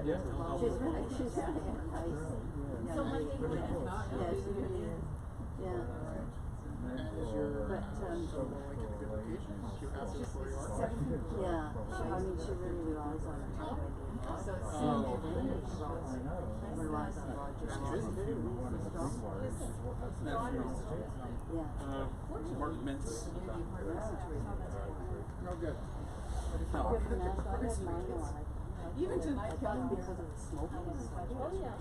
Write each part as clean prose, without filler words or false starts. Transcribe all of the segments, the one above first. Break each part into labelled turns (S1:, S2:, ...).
S1: She's really nice. So what they do? Yeah, she really is. Yeah. But yeah, I mean, she really relies on it. Relies on Roger. Yeah.
S2: Apartments.
S3: No good.
S1: Even tonight, because of the smoking. Oh yeah.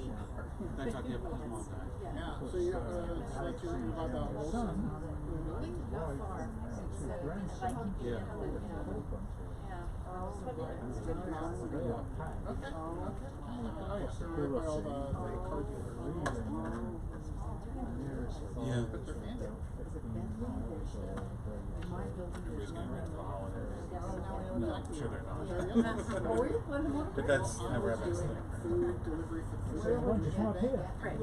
S2: That's talking about his mom died.
S3: Yeah. So you're like you're about the whole son.
S2: Yeah. Yeah. Everybody's getting ready for the holidays. No, I'm sure they're not. But that's never happens.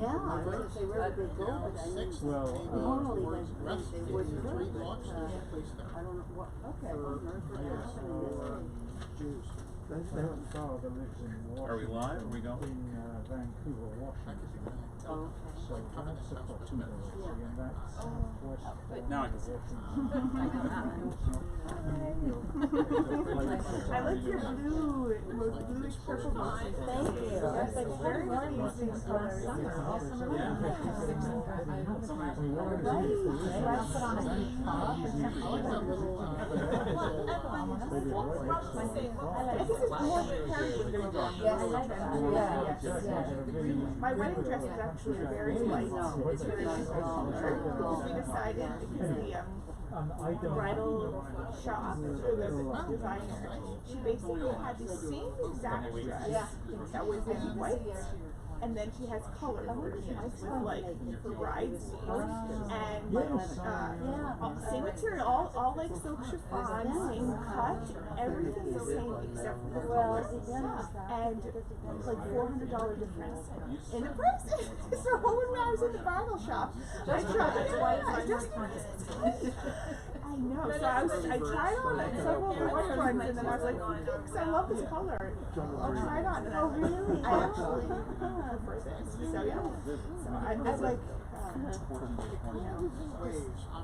S1: Yeah, I was say where would they go, but I mean, normally when they wouldn't do it, but I don't know what, okay, what on earth would happen in this?
S4: Their father lives in Washington.
S2: Are we live? Are we going?
S4: In Vancouver, Washington.
S1: Oh,
S4: So that's about
S2: 2 minutes.
S4: and that's west.
S2: Now I can see.
S5: I like your blue, bluish purple boxes.
S1: thank you.
S5: That's like very pleasing colors. I guess it's more carried with the My wedding dress is actually very light. It's really nice color. We decided because the bridal shop, the designer, she basically had the same exact dress that was in white. And then she has color versions with like for bridesmaids and same material, all like silk chiffon, same cut, everything the same except for the color. And like $400 difference in the price. So when I was in the bridal shop, I tried it. I know. So I tried on several white ones and then I was like, because I love this color. I'll try it on. And I actually prefer this. So yeah. So I like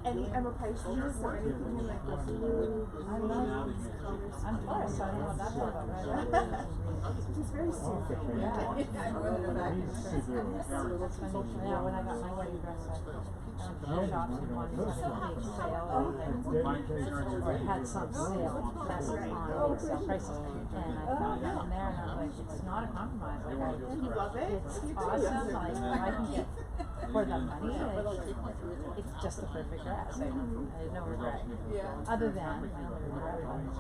S5: I'm a Pisces, so anything in like the blue. I love these colors. I'm Taurus, so I don't know what that's all about, right? Just very soothing. Yeah.
S6: Yeah, when I got my wedding dress, I went to the shops and wanted something sale. It had some sale prices on sale prices, and I found that in there, and I was like, it's not a compromise. Like,
S5: You love it?
S6: it's awesome. Like, I can get for the money. It's just the perfect dress. I had no regret. Other than my regret on the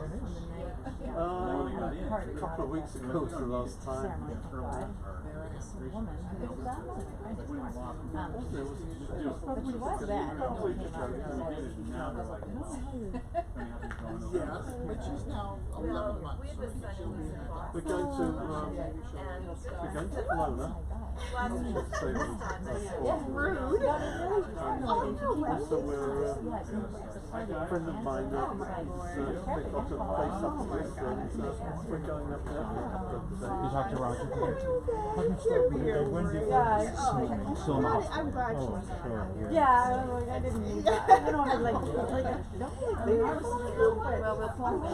S6: night.
S7: A couple of weeks ago was the last time.
S6: Ceremony, this woman who was that one, but she was then.
S3: Yeah, but she's now 11 months.
S7: We're going to Kelowna.
S5: Rude.
S7: So we're a friend of mine they've got a place up with and we're going up there for a couple of days.
S4: You talked to Roger?
S5: When did I'm glad she was
S4: sure.
S6: Yeah, I didn't need that. I don't have like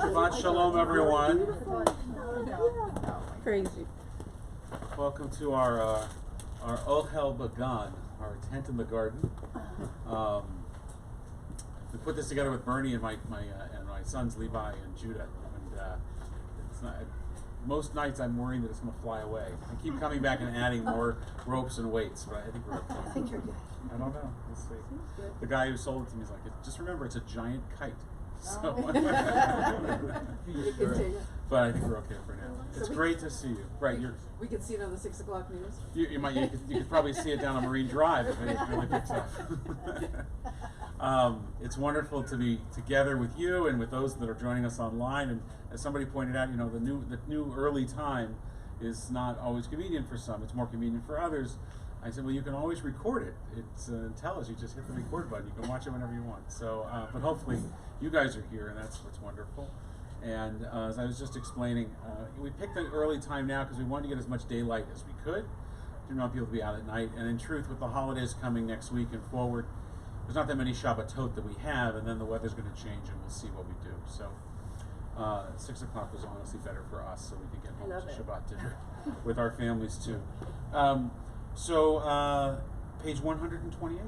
S2: Shabbat Sholom, everyone.
S6: crazy.
S2: Welcome to our Ohel Bagan, our tent in the garden. We put this together with Bernie and my sons Levi and Judah, and it's not. Most nights I'm worrying that it's going to fly away. I keep coming back and adding more ropes and weights, but I think we're okay.
S1: I think you're good.
S2: I don't know. We'll see. The guy who sold it to me is like, just remember, it's a giant kite. So, but I think we're okay for now. It's great to see you. Right,
S8: we can see it on the 6 o'clock news.
S2: You could probably see it down on Marine Drive if it really picks up. It's wonderful to be together with you and with those that are joining us online. And as somebody pointed out, the new early time is not always convenient for some. It's more convenient for others. I said, well, you can always record it. It's tell us. You just hit the record button. You can watch it whenever you want. So, but hopefully, you guys are here, and that's what's wonderful. And as I was just explaining, we picked an early time now because we wanted to get as much daylight as we could. Didn't want people to be out at night. And in truth, with the holidays coming next week and forward, there's not that many Shabbatot that we have, and then the weather's going to change, and we'll see what we do. So 6 o'clock was honestly better for us, so we could get home to Shabbat dinner with our families too. Page 128.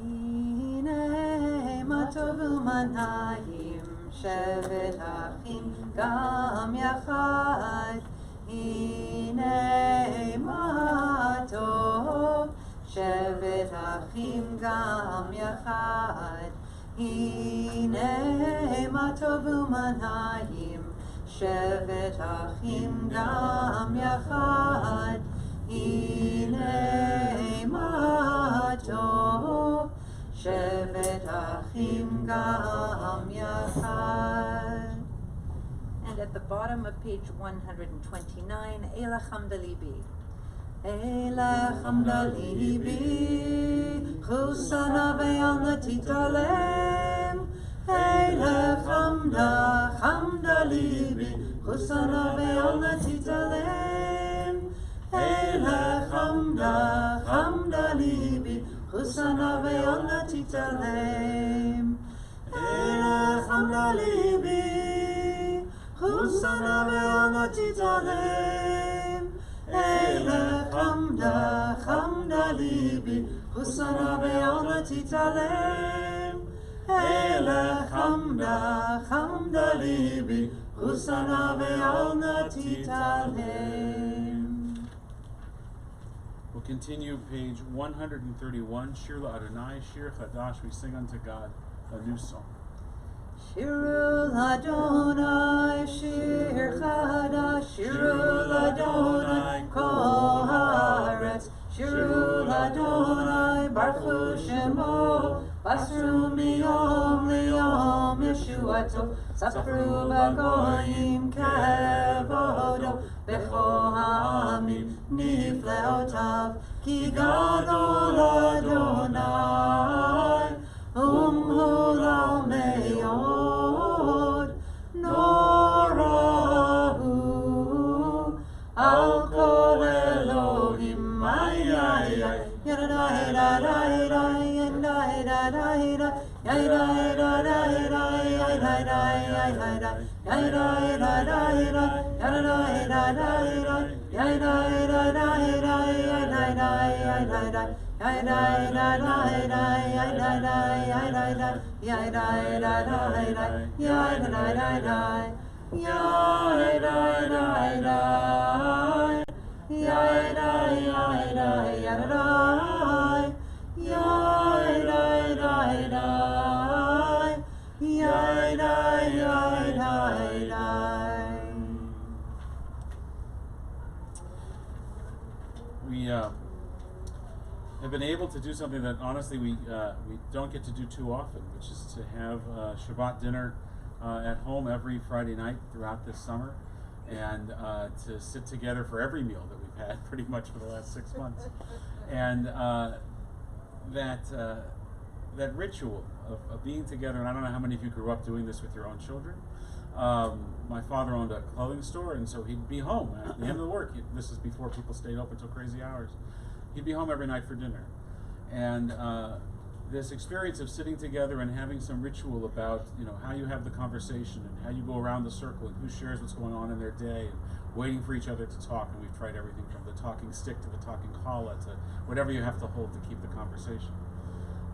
S9: הנה מה טוב ומנעים שבת אחים גם יחד הנה מה טוב שבת אחים גם יחד הנה מה טוב ומנעים שבת אחים גם יחד הנה מה טוב שבת אחים גם יחד. And at the bottom of page 129, Eilach Hamda Libi. Eilach Hamda Libi, Chusana ve'alna titalem. Eilach Hamda Libi, Chusana ve'alna titalem. Eilach Hamda Libi, Chusana ve'alna titalem. Eilach Hamda Libi, Chusana ve'alna titalem. Eilach Hamda Libi, Chusana ve'alna titalem. Eilach Hamda Libi, Chusana ve'alna titalem.
S2: We'll continue page 131, Shir Adonai, Shir Chadash, we sing unto God a new song.
S9: Shirul Adonai, Shir Chadash, Shirul Adonai, Kol Haaretz, Shirul Adonai, Baruch Shemo, Basru miyom liyom Yeshuato, Safru b'goyim kevodo, B'chol ha'amim nifleotav, Ki gadol Adonai, Umhulal me'od, Norahu, Al kol Elohim, ay, ay, ay, yadai, yadai, yadai, yadai, yadai, yadai, yadai,
S2: We have been able to do something that honestly we don't get to do too often, which is to have Shabbat dinner at home every Friday night throughout this summer, and to sit together for every meal that we've had pretty much for the last 6 months. And that ritual of being together, and I don't know how many of you grew up doing this with your own children. My father owned a clothing store, and so he'd be home at the end of the work. This is before people stayed open till crazy hours. He'd be home every night for dinner. And this experience of sitting together and having some ritual about, how you have the conversation and how you go around the circle and who shares what's going on in their day, and waiting for each other to talk. And we've tried everything from the talking stick to the talking challah to whatever you have to hold to keep the conversation.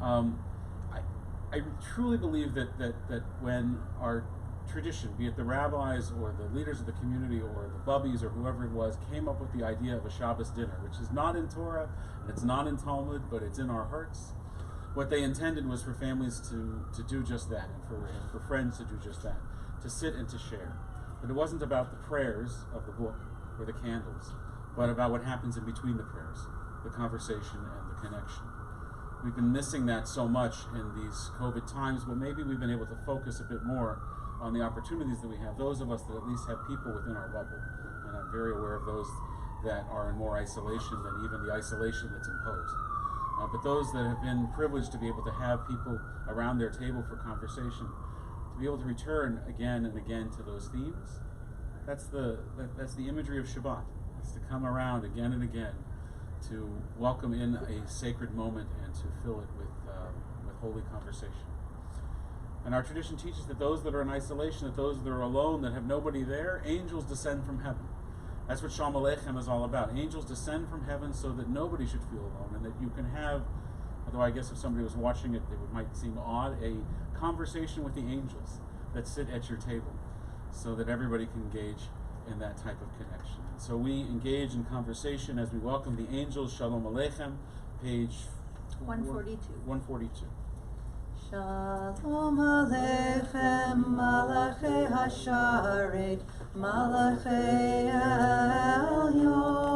S2: I truly believe that when our tradition, be it the rabbis or the leaders of the community or the bubbies or whoever it was, came up with the idea of a Shabbos dinner, which is not in Torah and it's not in Talmud, but it's in our hearts. What they intended was for families to do just that, and for friends to do just that, to sit and to share. But it wasn't about the prayers of the book or the candles, but about what happens in between the prayers, the conversation and the connection. We've been missing that so much in these COVID times, but maybe we've been able to focus a bit more on the opportunities that we have, those of us that at least have people within our bubble. And I'm very aware of those that are in more isolation than even the isolation that's imposed. But those that have been privileged to be able to have people around their table for conversation, to be able to return again and again to those themes. That's the imagery of Shabbat. It's to come around again and again, to welcome in a sacred moment and to fill it with holy conversation. And our tradition teaches that those that are in isolation, that those that are alone, that have nobody there, angels descend from heaven. That's what Shalom Aleichem is all about. Angels descend from heaven so that nobody should feel alone, and that you can have, although I guess if somebody was watching it, it might seem odd, a conversation with the angels that sit at your table, so that everybody can engage in that type of connection. And so we engage in conversation as we welcome the angels. Shalom Aleichem, page
S9: 142.
S2: 142.
S9: Shalom Aleichem, Malachei Hasharet, Malachei Elyon,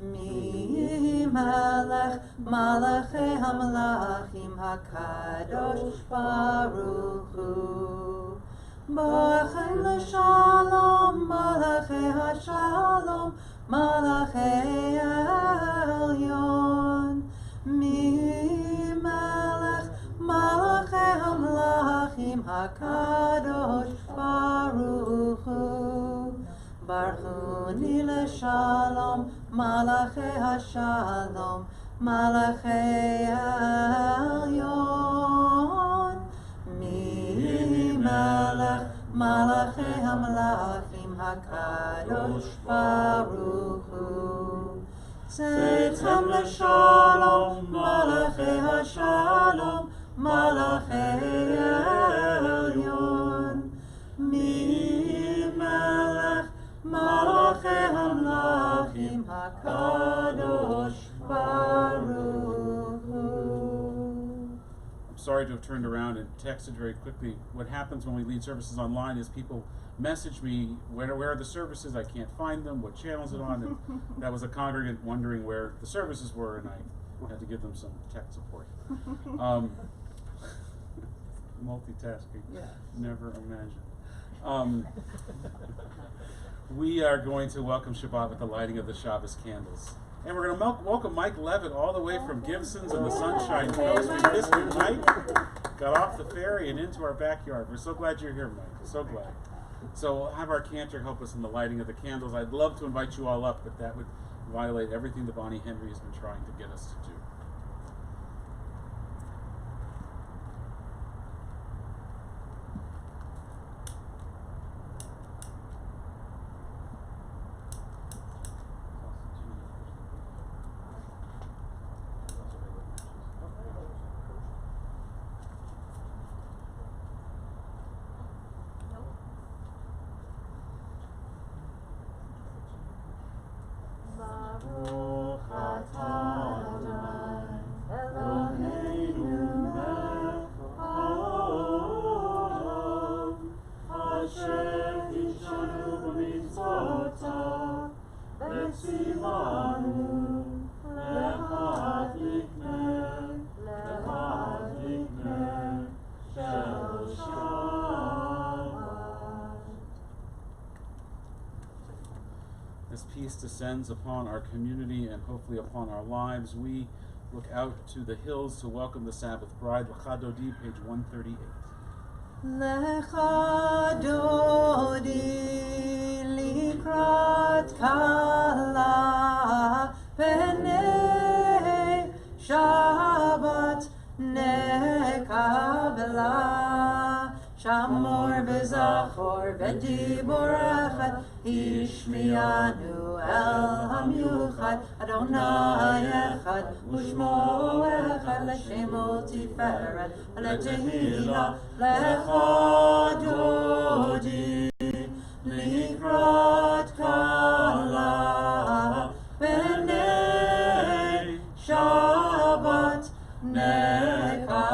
S9: Mi Melech, Malachei HaMelachim HaKadosh Baruch Hu. Boachem l'shalom, Malachei HaShalom, Malachei Elyon, Mi Melech, Malachei HaMelachim HaKadosh Baruch Hu. Baruchuni l'shalom, Malachei HaShalom, Malachei Elyon, Mi Melech, Malachei HaMelachim HaKadosh Baruch Hu. Tzeitem l'shalom, Malachei HaShalom, Malachei Elyon, Mi Melech, Malachei HaMelachim HaKadosh Baruch Hu.
S2: Sorry to have turned around and texted very quickly. What happens when we lead services online is people message me, where are the services? I can't find them. What channel is it on? And that was a congregant wondering where the services were, and I had to give them some tech support. Multitasking.
S9: Yeah.
S2: Never imagined. We are going to welcome Shabbat with the lighting of the Shabbos candles. And we're going to welcome Mike Levitt all the way from Gibson's and the Sunshine Coast. We missed you, Mike. Got off the ferry and into our backyard. We're so glad you're here, Mike. So glad. So we'll have our cantor help us in the lighting of the candles. I'd love to invite you all up, but that would violate everything that Bonnie Henry has been trying to get us to do. As peace descends upon our community and hopefully upon our lives, we look out to the hills to welcome the Sabbath bride. Lecha Dodi, page 138.
S9: Lecha Dodi likrat kala Penei Shabbat nekabla Shamor v'zachor v'dibor echad Ishmianu el hamyuchad Adonai echad Ushmo echad L'shemo tiferet L'tehila Lecha Dodi likrat kala Penei Shabbat nekabla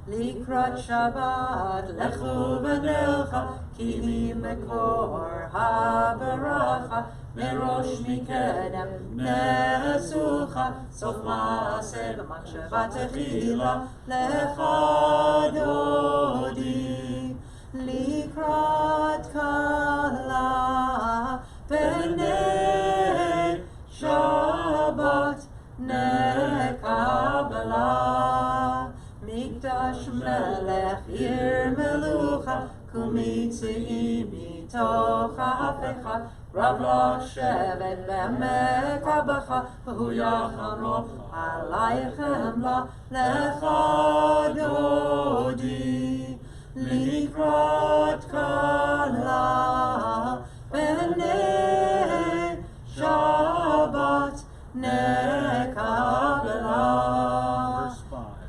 S9: Likrat Shabbat lechu b'nelcha Ki mekor ha'beracha Merosh mikedem nesucha Sof ma'aseh b'machshava techila Lecha Dodi Likrat kala Penei Shabbat nekabla Mikdash melech עליך, רב לשבת בעמק הבכה, והוא יחם לו עלייך חמלה, לך דודי לקראת כלה, בני שבת נקבלה.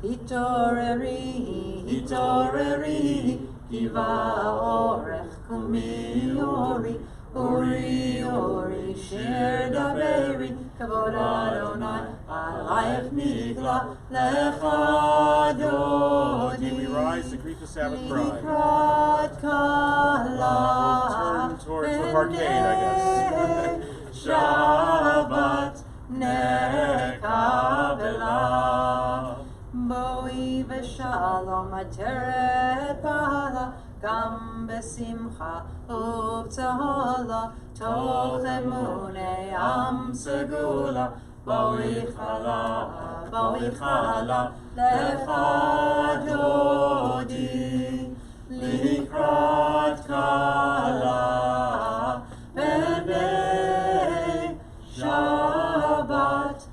S9: התעוררי, התעוררי, כי באורך קומי אורי, אורי אורי שיר דברי, כבוד אדוני עלייך נגלה, לך דודי לקראת כלה, בני שבת נקבלה. בואי ושלום עטרת בעלה, גם בשמחה ובצהלה, תוך אמוני עם סגולה. בואי חלה, בואי חלה, לך דודי לקראת כלה, בני שבת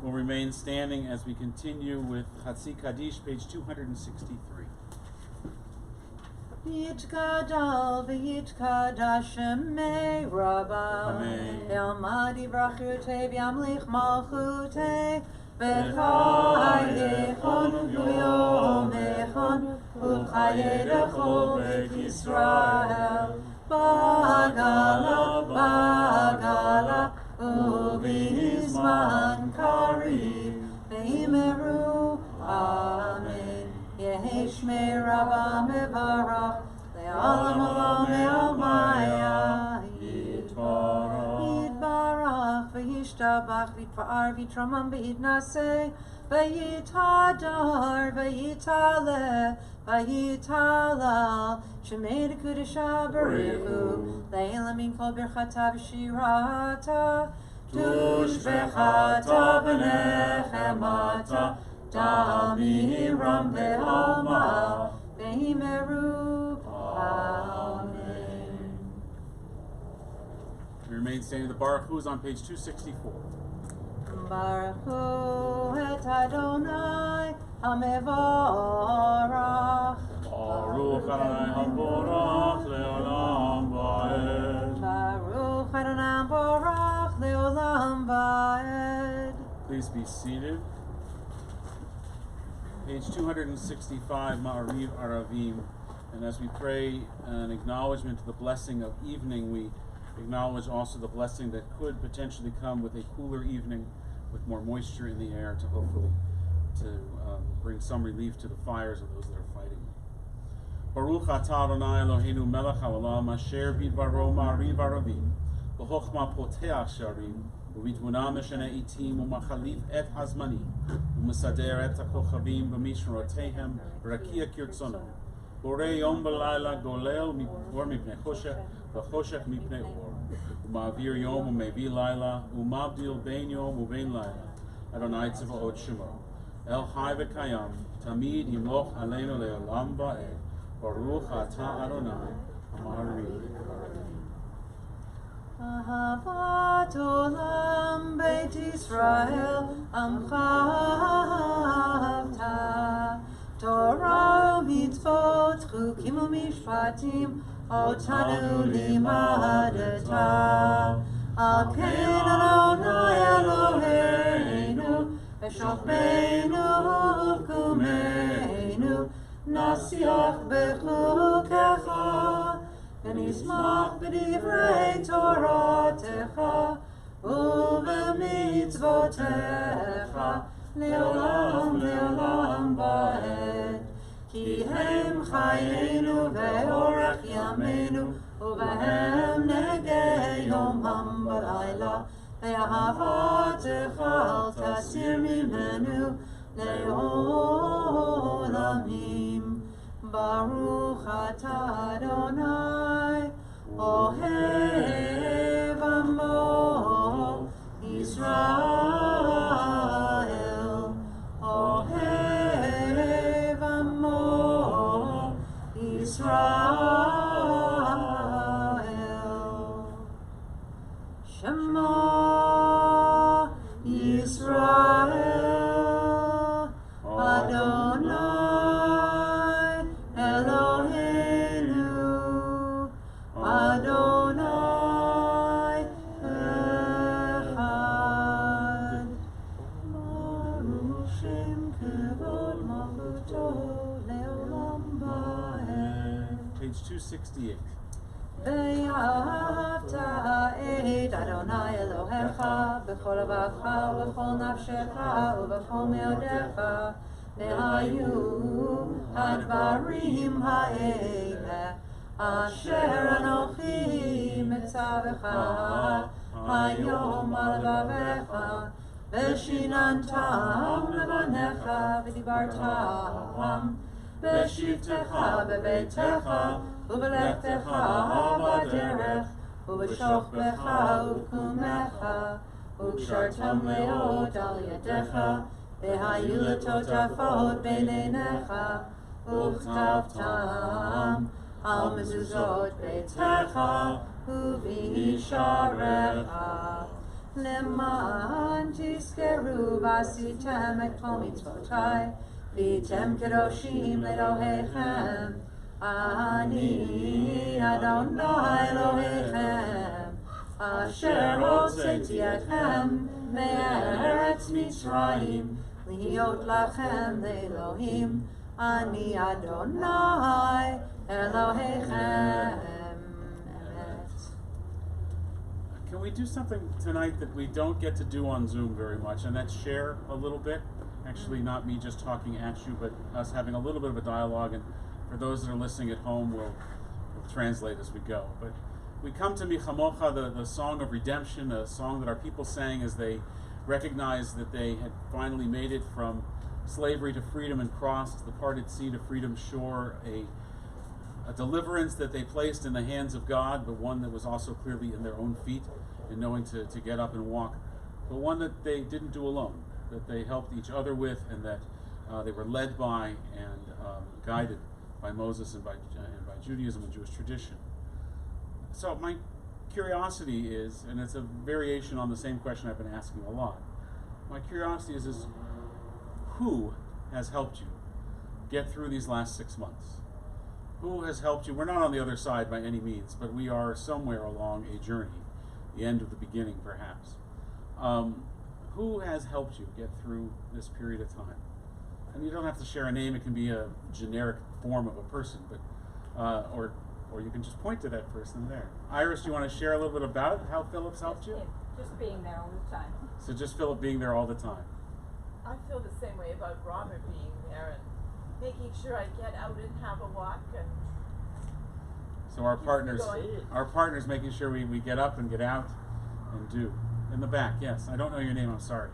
S2: We'll remain standing as we continue with Chatzi Kaddish, page 263.
S9: Yitgadal v'yitkadash shemei Rabba, Elmad yivrachute v'yamlich malchute, v'chayechon u'yomechon, u'chayedechol beit Yisrael, bagala, bagala, u'bizman karim, v'imeru, amen. Yehi shmei Rabba mevarach, le'olam olam le'almaya, yitbarach, v'yishtabach, v'yitfa'ar, v'yitramam, v'yitnaseh, v'yitadar, v'yitaleh, v'yitalal, shemei dekudesha barichu, le'ela min kol birchata v'shirata, tush v'chata v'nechemata, Damiram be'alma, ve'imeru, amen.
S2: We remain standing. The Baruch Hu is on page 264.
S9: Baruch Hu et Adonai hamevorach,
S2: Baruch Adonai haborach le'olam va'ed.
S9: Baruch Adonai haborach le'olam va'ed.
S2: Please be seated. Page 265, Ma'ariv Aravim. And as we pray an acknowledgement to the blessing of evening, we acknowledge also the blessing that could potentially come with a cooler evening with more moisture in the air to hopefully bring some relief to the fires of those that are fighting. Baruch atah Adonai Eloheinu melech haolam asher bidbaro ma'ariv aravim b'chochma poteach sharim ובתבונה משנה עיתים ומחליף את הזמנים ומסדר את הכוכבים במשמרותיהם רקיע כרצונו. בורא יום ולילה גולל אור מפני חושך וחושך מפני אור, ומעביר יום ומביא לילה ומבדיל בין יום ובין לילה. אדוני צבאות שמו, אל חי וקיים, תמיד ימלוך עלינו לעולם ועד. ברוך אתה אדוני המעריב.
S9: Ahavat olam beit Yisrael amcha ahavta, Torah mitzvot chukim u'mishpatim otanu limadata. Al ken Adonai Eloheinu v'shofbeinu u'kumeinu nasiach bechukecha ונשמח בדברי תורתך ובמצוותיך לעולם לעולם ועד. כי הם חיינו ואורך ימינו ובהם נגע יומם בלילה, ואהבתך אל תסיר ממנו לעולמים. Baruch atah Adonai, Ohev Amo Yisrael, Ohev Amo Yisrael. Shema Yisrael, Adonai Eloheinu, Adonai Echad. Baruch Shem Kevod Malchuto Leolam Vaed.
S2: Page 268.
S9: ואהבת את אדוני אלוהיך בכל לבבך ובכל נפשך ובכל מאודיך, והיו הדברים האלה אשר אנוכי מצווך היום על לבביך, ושיננתם לבניך ודיברתם בשבתך בביתך ובלכתך בדרך ובשוכבך ובקומך, וקשרתם לאות על ידיך, והיו לטוטפות בין עיניך, וכתבתם על מזוזות ביתך ובשעריך, למען תזכרו ועשיתם את כל מצוותיי, והייתם קדושים לאלוהיכם. אני אדוני אלוהיכם, אשר הוצאתי אתכם מארץ מצרים, להיות לכם לאלוהים. אני אדוני אלוהיכם.
S2: Can we do something tonight that we don't get to do on Zoom very much, and that's share a little bit? Actually, not me just talking at you, but us having a little bit of a dialogue, and for those that are listening at home, we'll translate as we go. But we come to Michamocha, the song of redemption, a song that our people sang as they recognized that they had finally made it from slavery to freedom and crossed the parted sea to freedom's shore, a deliverance that they placed in the hands of God, but one that was also clearly in their own feet in knowing to get up and walk, but one that they didn't do alone, that they helped each other with, and that they were led by and guided by Moses and by Judaism and Jewish tradition. So my curiosity is, and it's a variation on the same question I've been asking a lot, my curiosity is who has helped you get through these last 6 months? Who has helped you? We're not on the other side by any means, but we are somewhere along a journey, the end of the beginning perhaps. Who has helped you get through this period of time? And you don't have to share a name, it can be a generic form of a person, but or you can just point to that person there. Iris, do you want to share a little bit about how Philip's helped you?
S10: Just being there all the time.
S2: So just Philip being there all the time.
S11: I feel the same way about Robert being there and making sure I get out and have a walk. And
S2: so our partners making sure we get up and get out and do. In the back, yes. I don't know your name, I'm sorry.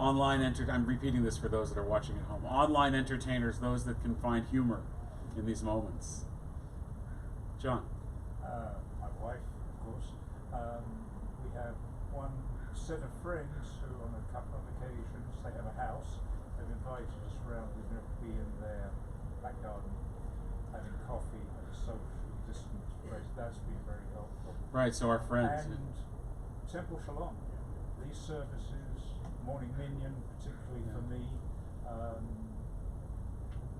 S2: I'm repeating this for those that are watching at home. Online entertainers, those that can find humor in these moments. John.
S4: My wife, of course. We have one set of friends who, on a couple of occasions, they have a house. They've invited us round to be in their back garden, having coffee at a socially distant place. That's been very helpful.
S2: Right, so our friends.
S4: And Temple Sholom. These services, morning minyan, particularly for me.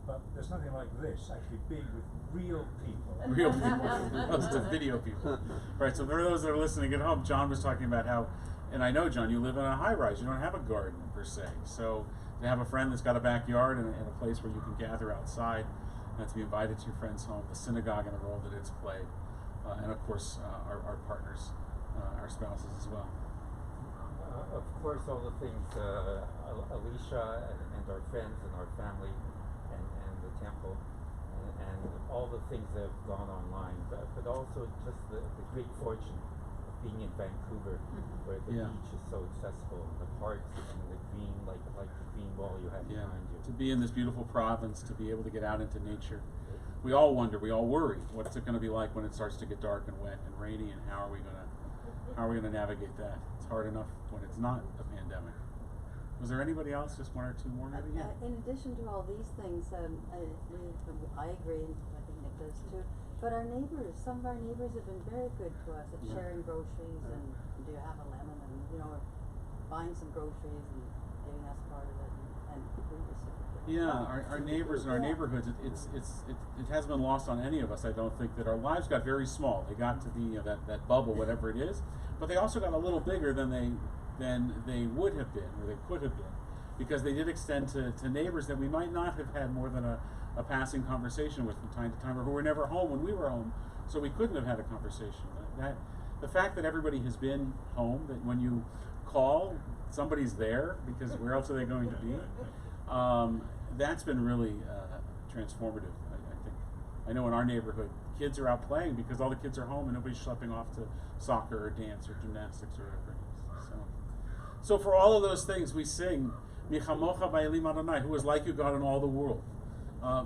S4: But there's nothing like this, actually being with real people.
S2: Real people, as opposed to video people. Right, so for those that are listening at home, John was talking about how, and I know, John, you live in a high-rise, you don't have a garden per se. So to have a friend that's got a backyard and a place where you can gather outside, and to be invited to your friend's home, the synagogue and the role that it's played, and of course our partners, our spouses as well.
S12: Of course, all the things, Alicia and our friends and our family and the temple and all the things that have gone online, but also just the great fortune of being in Vancouver, where the beach is so accessible, and the parks and the green, like the green wall you have behind you.
S2: To be in this beautiful province, to be able to get out into nature. We all wonder, we all worry, what's it going to be like when it starts to get dark and wet and rainy, and how are we going to navigate that? It's hard enough when it's not a pandemic. Was there anybody else? Just one or two more, maybe? Yeah.
S9: In addition to all these things, I agree, and I think Nick does too. But our neighbors, some of our neighbors have been very good to us at sharing groceries and do you have a lemon and buying some groceries and giving us part of it and we reciprocate.
S2: Yeah, our neighbors in our neighborhoods, it hasn't been lost on any of us. I don't think that our lives got very small. They got to be that bubble, whatever it is, but they also got a little bigger than they would have been or they could have been, because they did extend to neighbors that we might not have had more than a passing conversation with from time to time, or who were never home when we were home, so we couldn't have had a conversation. The fact that everybody has been home, that when you call, somebody's there, because where else are they going to be? That's been really transformative, I think. I know in our neighborhood, kids are out playing because all the kids are home and nobody's schlepping off to soccer or dance or gymnastics or whatever it is. So for all of those things, we sing, Michamocha ba'elim Adonai, who is like you, God, in all the world.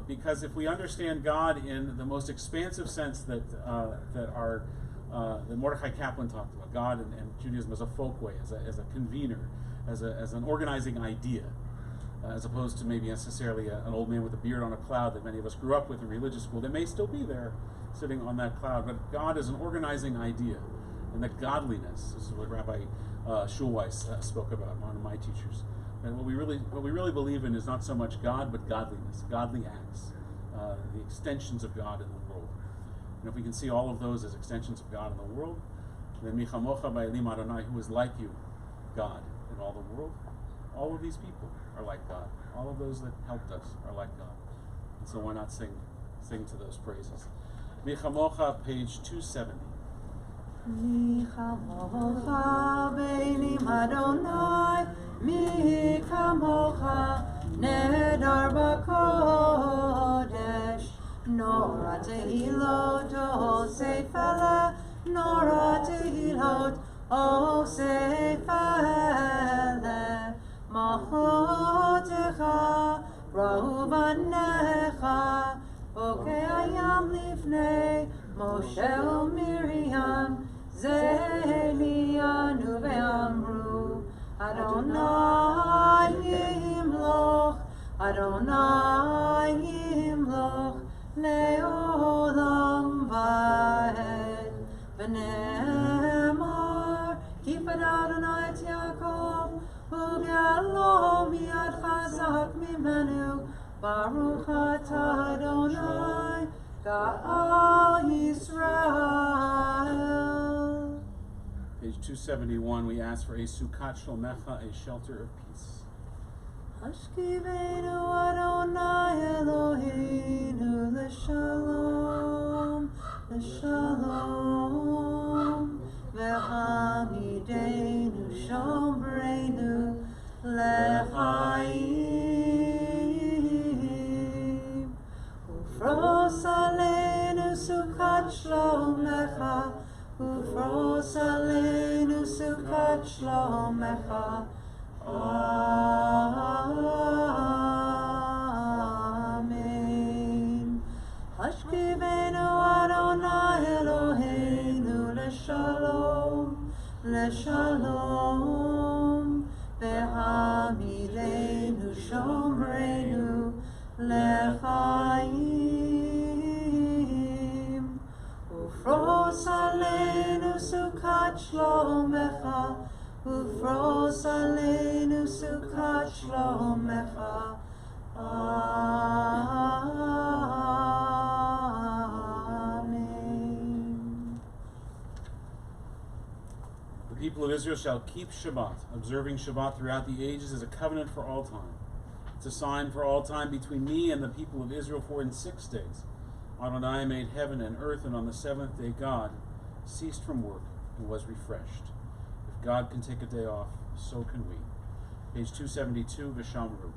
S2: Because if we understand God in the most expansive sense that Mordechai Kaplan talked about, God and Judaism as a folkway, as a convener, as an organizing idea, as opposed to maybe necessarily an old man with a beard on a cloud that many of us grew up with in religious school. They may still be there, sitting on that cloud, but God is an organizing idea, and that godliness, this is what Rabbi Schulweis spoke about, one of my teachers. And what we really believe in is not so much God, but godliness, godly acts, the extensions of God in the world. And if we can see all of those as extensions of God in the world, then Michamocha ba'elim Adonai, who is like you, God, in all the world, all of these people are like God. All of those that helped us are like God. And so why not sing to those praises? Michamocha, page 270.
S9: Michamocha ba'elim Adonai, Michamocha nedar b'kodesh, Nora tehilot osefele, Nora tehilot osefele, Mahotecha rahu banecha, Bokei hayam lifnei Moshe u'Miriam, Zelianu ve'amru, Adonai yimloch, Adonai yimloch, le'olam va'ed. V'ne'emar, kipad Adonai et Yaakov, u'galo miyad chazak mimenu, Baruch atah Adonai, Ga'al Yisrael.
S2: Page 271, we ask for a sukkot shlomecha, a shelter of peace.
S9: Hashkivenu Adonai Eloheinu l'shalom, l'shalom, v'hamidenu shomreinu l'chaim, ufros aleinu sukkot shlomecha, ufros aleinu sukkot shlomecha. Amen. Hashkivenu Adonai Eloheinu l'shalom, l'shalom, v'hamidenu shomreinu l'chaim, ufros aleinu sukkot shlomecha, ufros aleinu sukkot shlomecha. Amen.
S2: The people of Israel shall keep Shabbat, observing Shabbat throughout the ages as a covenant for all time. It's a sign for all time between me and the people of Israel, for in 6 days Adonai made heaven and earth, and on the seventh day God ceased from work and was refreshed. If God can take a day off, so can we. Page 272, V'shamru.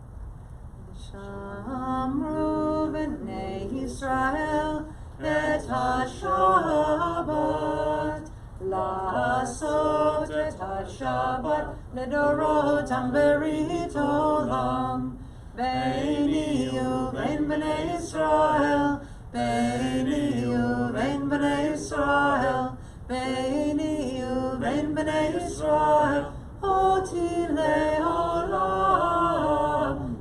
S9: V'shamru b'nei Yisrael et ha-Shabbat, la'asot et ha-Shabbat ledorotam berit olam, beini u'bein b'nei Yisrael, beini u'bein b'nei Yisrael, beini u'bein b'nei Yisrael, oti le'olam.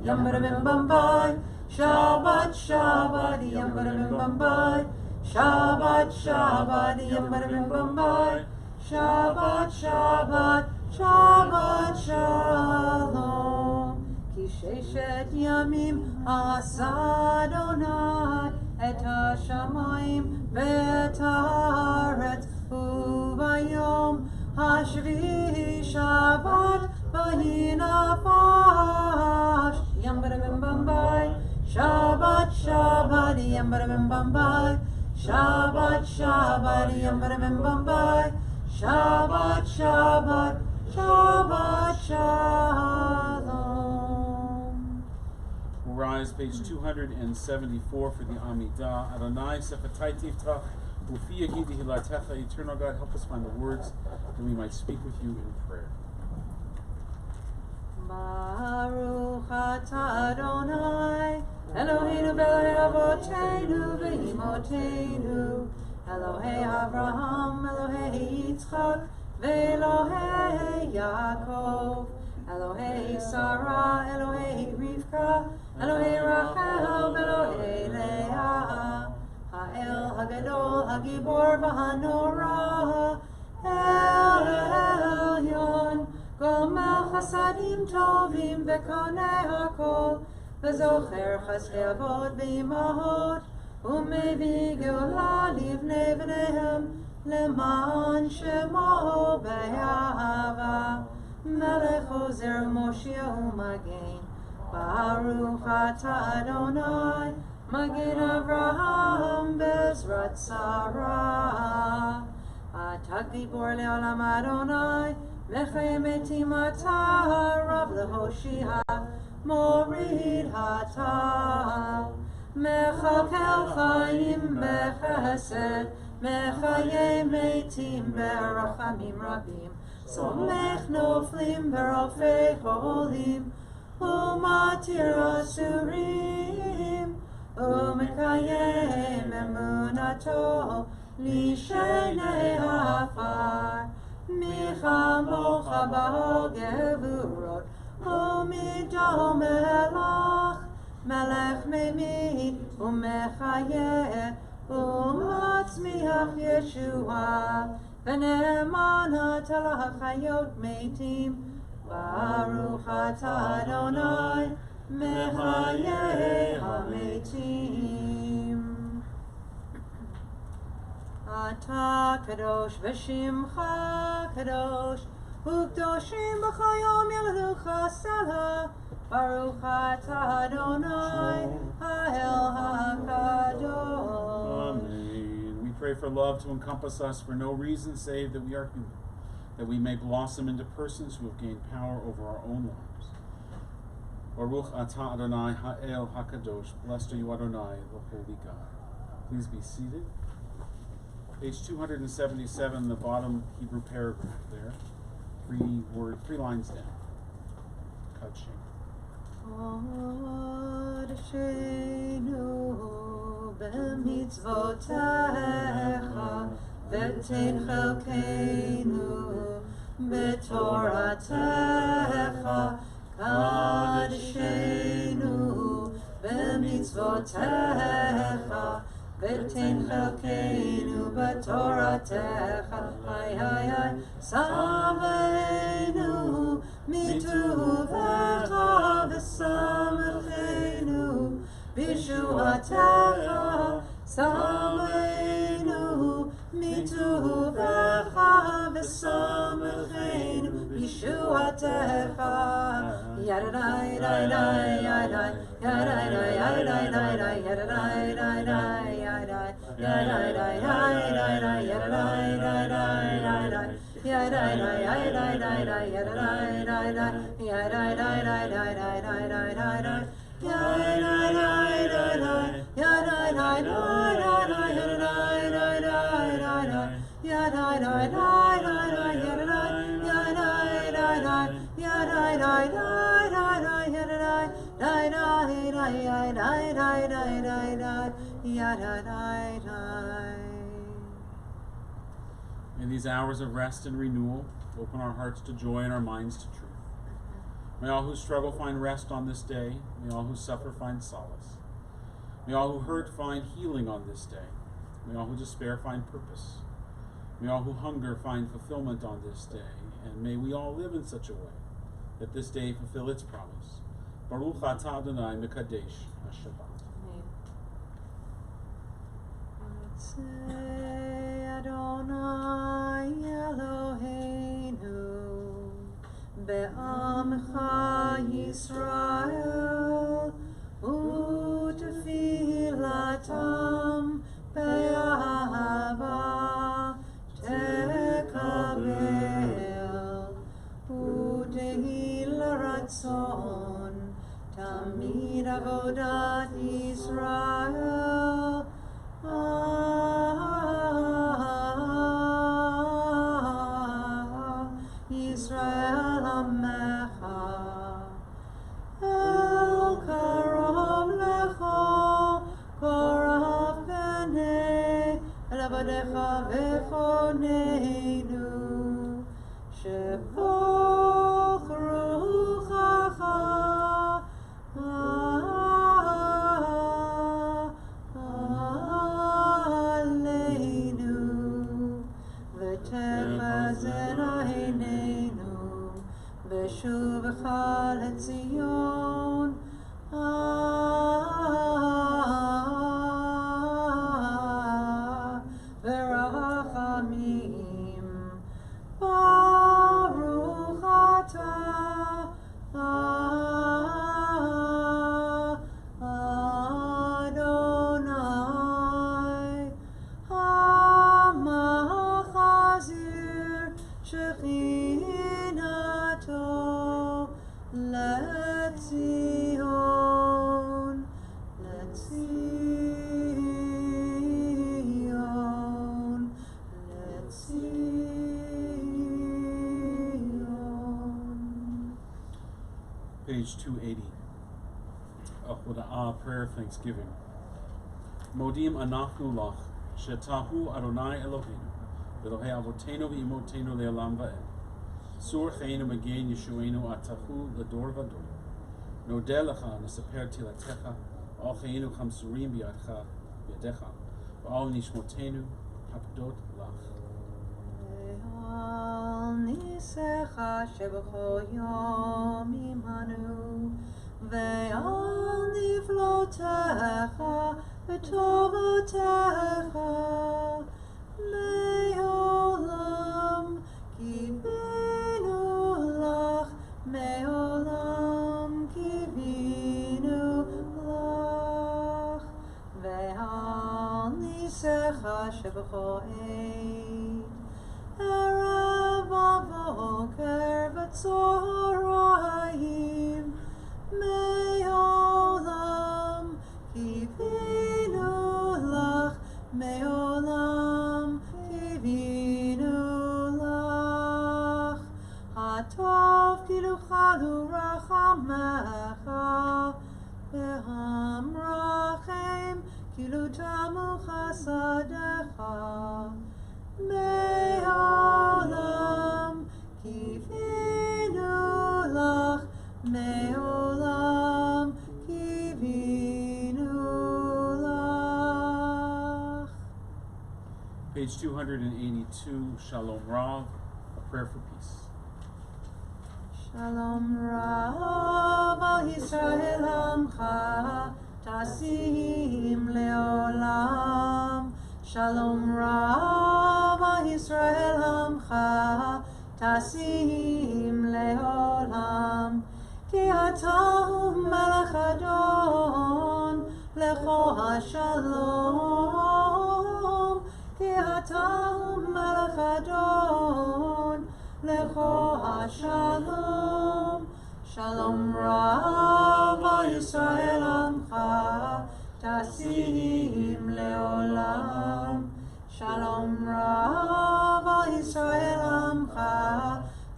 S9: yum bada bim bum bye. Shabbat, Shabbat, yum bada bim bum bye. Shabbat, Shabbat, yum bada bim bum bye. Shabbat, Shabbat, Shabbat, Shalom. Ki sheshet yamim asa Adonai et hashamayim ve'et haaretz ubayom hashvi Shabbat vayinafash yam bada bim bum bye. Shabbat, Shabbat, yam bada bim bum bye. Shabbat, Shabbat, yam bada bim bum bye. Shabbat, Shabbat, Shabbat, Shalom.
S2: We'll rise page 274 for the Amidah. Adonai Sefataitiv Tach Ufi Yagidi Hilatecha. Eternal God, help us find the words that we might speak with you in prayer.
S9: Baruch atah Adonai Eloheinu v'Elokei Avotenu v'Imotenu Elohei Avraham, Elohei Yitzchak, Ve'Elohei Yaakov, Elohei Sarah, Elohei Rivka, Elohei Rachel, Elohei Leah, Ha'el Hagadol, Hagibor v'Hanora, El Elyon, Gomel Chasadim Tovim v'Konei Hakol, V'Zocher Chasdei Avot v'Imahot, ומביא גאולה לבני בניהם למען שמו באהבה מלך עוזר מושיע ומגן ברוך אתה אדוני מגן אברהם בעזרת שרה אתה גיבור לעולם אדוני מחיה מתים אתה רב להושיע מוריד אתה מחלקל חיים בחסד, מחיי מתים ברחמים רבים, סומך נופלים ברופא חולים, ומתיר אסורים, ומקיים אמונתו לשני העפר, מי כמוך בגבורות, ומדו מלך, מלך ממית ומחיה ומצמיח ישועה ונאמן אתה לחיות מתים ברוך אתה אדוני מחיי המתים אתה קדוש ושמך קדוש וקדושים בך יום ילדוך סלה Baruch atah Adonai Ha'el HaKadosh.
S2: Amen. We pray for love to encompass us for no reason save that we are human, that we may blossom into persons who have gained power over our own lives. Baruch atah Adonai Ha'el HaKadosh. Blessed are you, Adonai, the Holy God. Please be seated. Page 277, the bottom Hebrew paragraph there. 3 lines down. Kachim.
S9: קודשנו במצוותיך ותן חלקנו בתורתך קודשנו במצוותיך ותן חלקנו בתורתך שמנו מטובך ושמחנו בישועתך שמנו מטובך ושמחנו בישועתך ידעי ידעי ידעי ידעי
S2: In these hours of rest and renewal, open our hearts to joy and our minds to truth. May all who struggle find rest on this day. May all who suffer find solace. May all who hurt find healing on this day. May all who despair find purpose. May all who hunger find fulfillment on this day. And may we all live in such a way that this day fulfill its promise. Baruch atah Adonai mekadesh ha-Shabbat.
S13: Adonai Eloheinu be'amcha Yisrael u'tefilatam be'ahava tekabel u'tehil ratzon tamid avodat Yisrael Yisrael Amecha El Karov Lecho Korav B'nei El Avadecha V'choneinu Shepoch Ruchacha Aleinu V'techazen Einenu V'shuvcha leTzion V'rachamim Baruch atah Adonai HaMachazir Shechinato LeTzion LeTzion LeTzion.
S2: Page 280. Hoda'ah, prayer of thanksgiving. Modim anachnu lach, shetahu Adonai Eloheinu, Elohei avotenu v'imotenu le'olam va'ed. Sur cheinu magen yeshuenu atahu lador vador. Nodeh lecha nesaper tilatecha, al cheinu chamsurim b'yadcha b'yadecha, v'al nishmotenu hapdot lach.
S13: Al nisecha sheb'cho yom imanu ve'al niflotecha v'tovotecha me'olam kivinu lach me'olam kivinu lach ve'al nisecha sheb'cho eid Erev v'boker v'tzohorayim me'olam kivinu lach me'olam kivinu lach hatov kiluchadu rachamecha v'hamrachem kilutamu chasadecha me'olam kivinu lach me'olam kivinu lach.
S2: Page 282, Shalom Rav, a prayer for peace.
S13: Shalom Rav al Yisrael Amcha Tasim le'olam Shalom Rav al Yisrael Amcha Tasim le'olam Ki atahu melech adon lecho hashalom Ki atahu melech adon lecho hashalom Shalom Rav al Yisrael Amcha Tasim le'olam Shalom Rav al Yisrael Amcha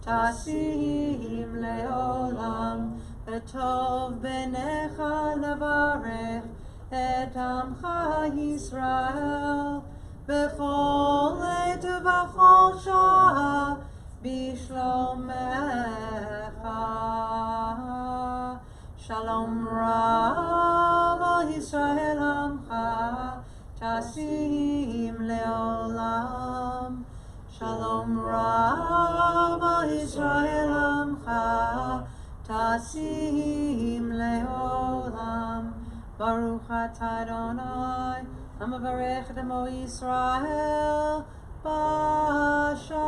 S13: Tasim le'olam V'tov b'necha levarech et Amcha Yisrael B'chol עת ובכל שעה בשלומך Shalom Rav al Yisrael Amcha Tasim Leolam. Shalom Rav al Yisrael Amcha Tasim Leolam. Baruch atah Adonai Hamavarech Emo Yisrael B'Shalom.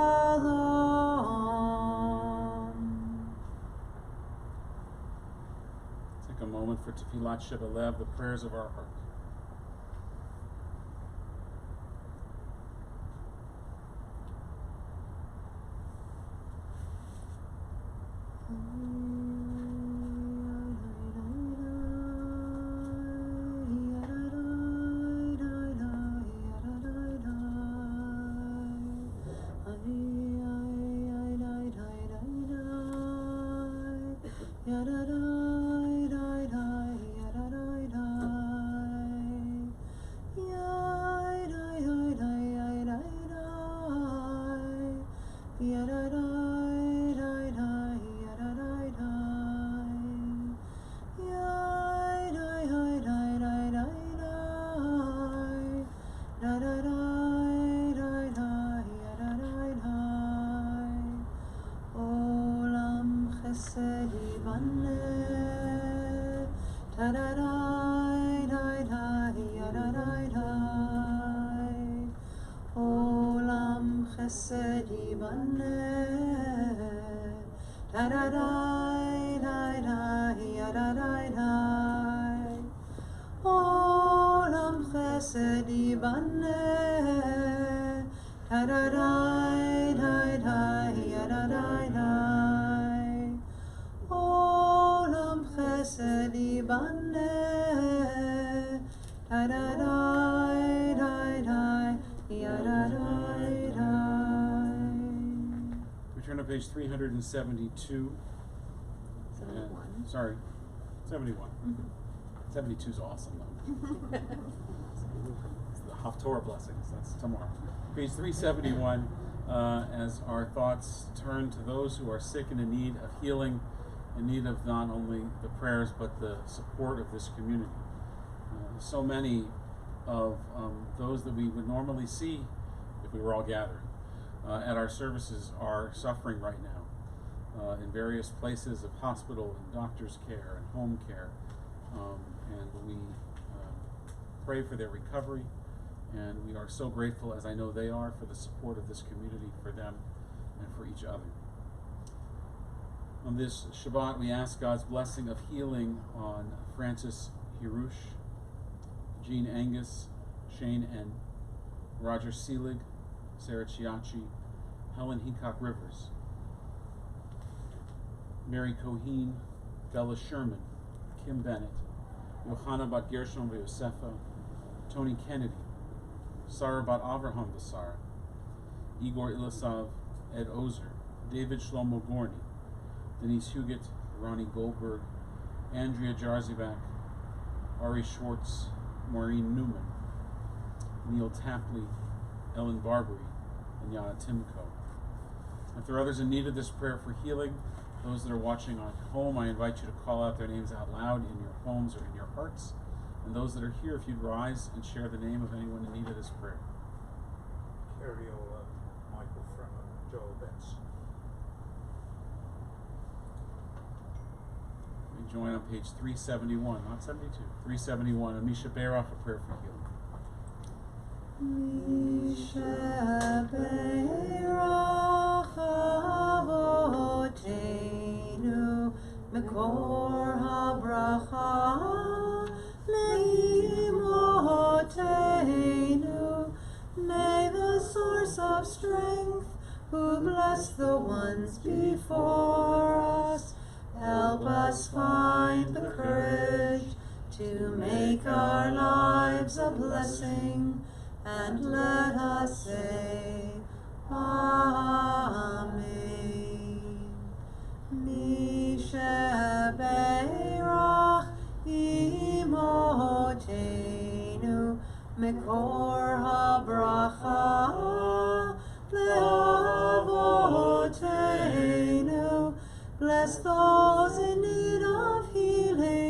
S2: Take a moment for Tefillat Shebelev, the prayers of our heart.
S13: Olam chesed yibaneh, da-da-dai, da-dai, da-da-dai. Olam chesed yibaneh, da-da-dai, da-dai, da-da-dai. Olam chesed yibaneh, da-da-dai, da-dai.
S2: We turn to page 372.
S5: 71.
S2: Sorry, 71. 72 is awesome though. It's the Hufftord Blessings, that's tomorrow. Page 371, as our thoughts turn to those who are sick and in need of healing, in need of not only the prayers but the support of this community. So many of those that we would normally see if we were all gathering at our services are suffering right now in various places of hospital and doctor's care and home care, and we pray for their recovery, and we are so grateful, as I know they are, for the support of this community, for them and for each other. On this Shabbat, we ask God's blessing of healing on Francis Hirush, Jean Angus, Shane N., Roger Seelig, Sarah Chiachi, Helen Heacock Rivers, Mary Coheen, Bella Sherman, Kim Bennett, Yohana Bat Gershon Yosefa, Tony Kennedy, Sarah Bat Avraham Basara, Igor Ilisav, Ed Ozer, David Shlomo Gorny, Denise Huguet, Ronnie Goldberg, Andrea Jarzibak, Ari Schwartz, Maureen Newman, Neil Tapley, Ellen Barbary, and Yana Timko. If there are others in need of this prayer for healing, those that are watching at home, I invite you to call out their names out loud in your homes or in your hearts. And those that are here, if you'd rise and share the name of anyone in need of this prayer.
S4: Carriola, Michael Freeman, Joel Benson.
S2: We join on page 371, not 72, 371, Amisha Berach, a prayer for healing.
S13: Misha Beirach Avoteinu Mekor HaBracha Leimoteinu. May the source of strength, who bless the ones before us, help us find the courage to make our lives a blessing, and let us say, Amen. Misha Beirach Imoteinu Mekor HaBracha Le'avoteinu. Bless those in need of healing,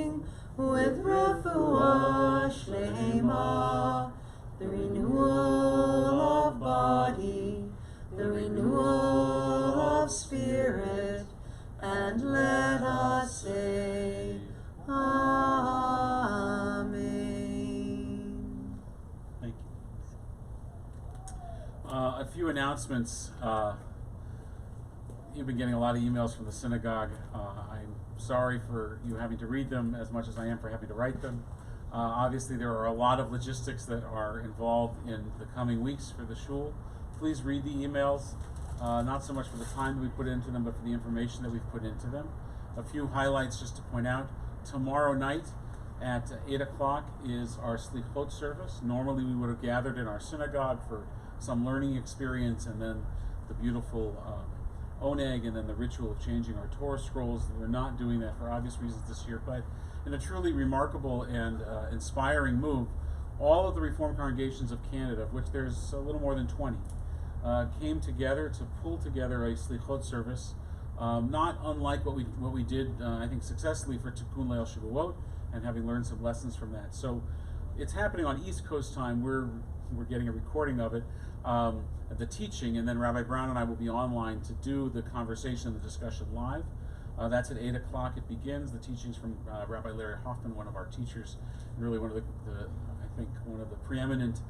S2: announcements. You've been getting a lot of emails from the synagogue. I'm sorry for you having to read them as much as I am for having to write them. Obviously, there are a lot of logistics that are involved in the coming weeks for the shul. Please read the emails, not so much for the time that we put into them, but for the information that we've put into them. A few highlights just to point out. Tomorrow night at 8 o'clock is our Slichot service. Normally we would have gathered in our synagogue for some learning experience and then the beautiful oneg and then the ritual of changing our Torah scrolls. We're not doing that for obvious reasons this year, but in a truly remarkable and inspiring move, all of the Reformed congregations of Canada, of which there's a little more than 20, came together to pull together a Slichot service, not unlike what we did, I think, successfully for Tikkun Leil Shavuot, and having learned some lessons from that. So it's happening on East Coast time. We're getting a recording of it, the teaching, and then Rabbi Brown and I will be online to do the conversation and the discussion live. That's at 8 o'clock. It begins. The teachings from Rabbi Larry Hoffman, one of our teachers, and really one of the preeminent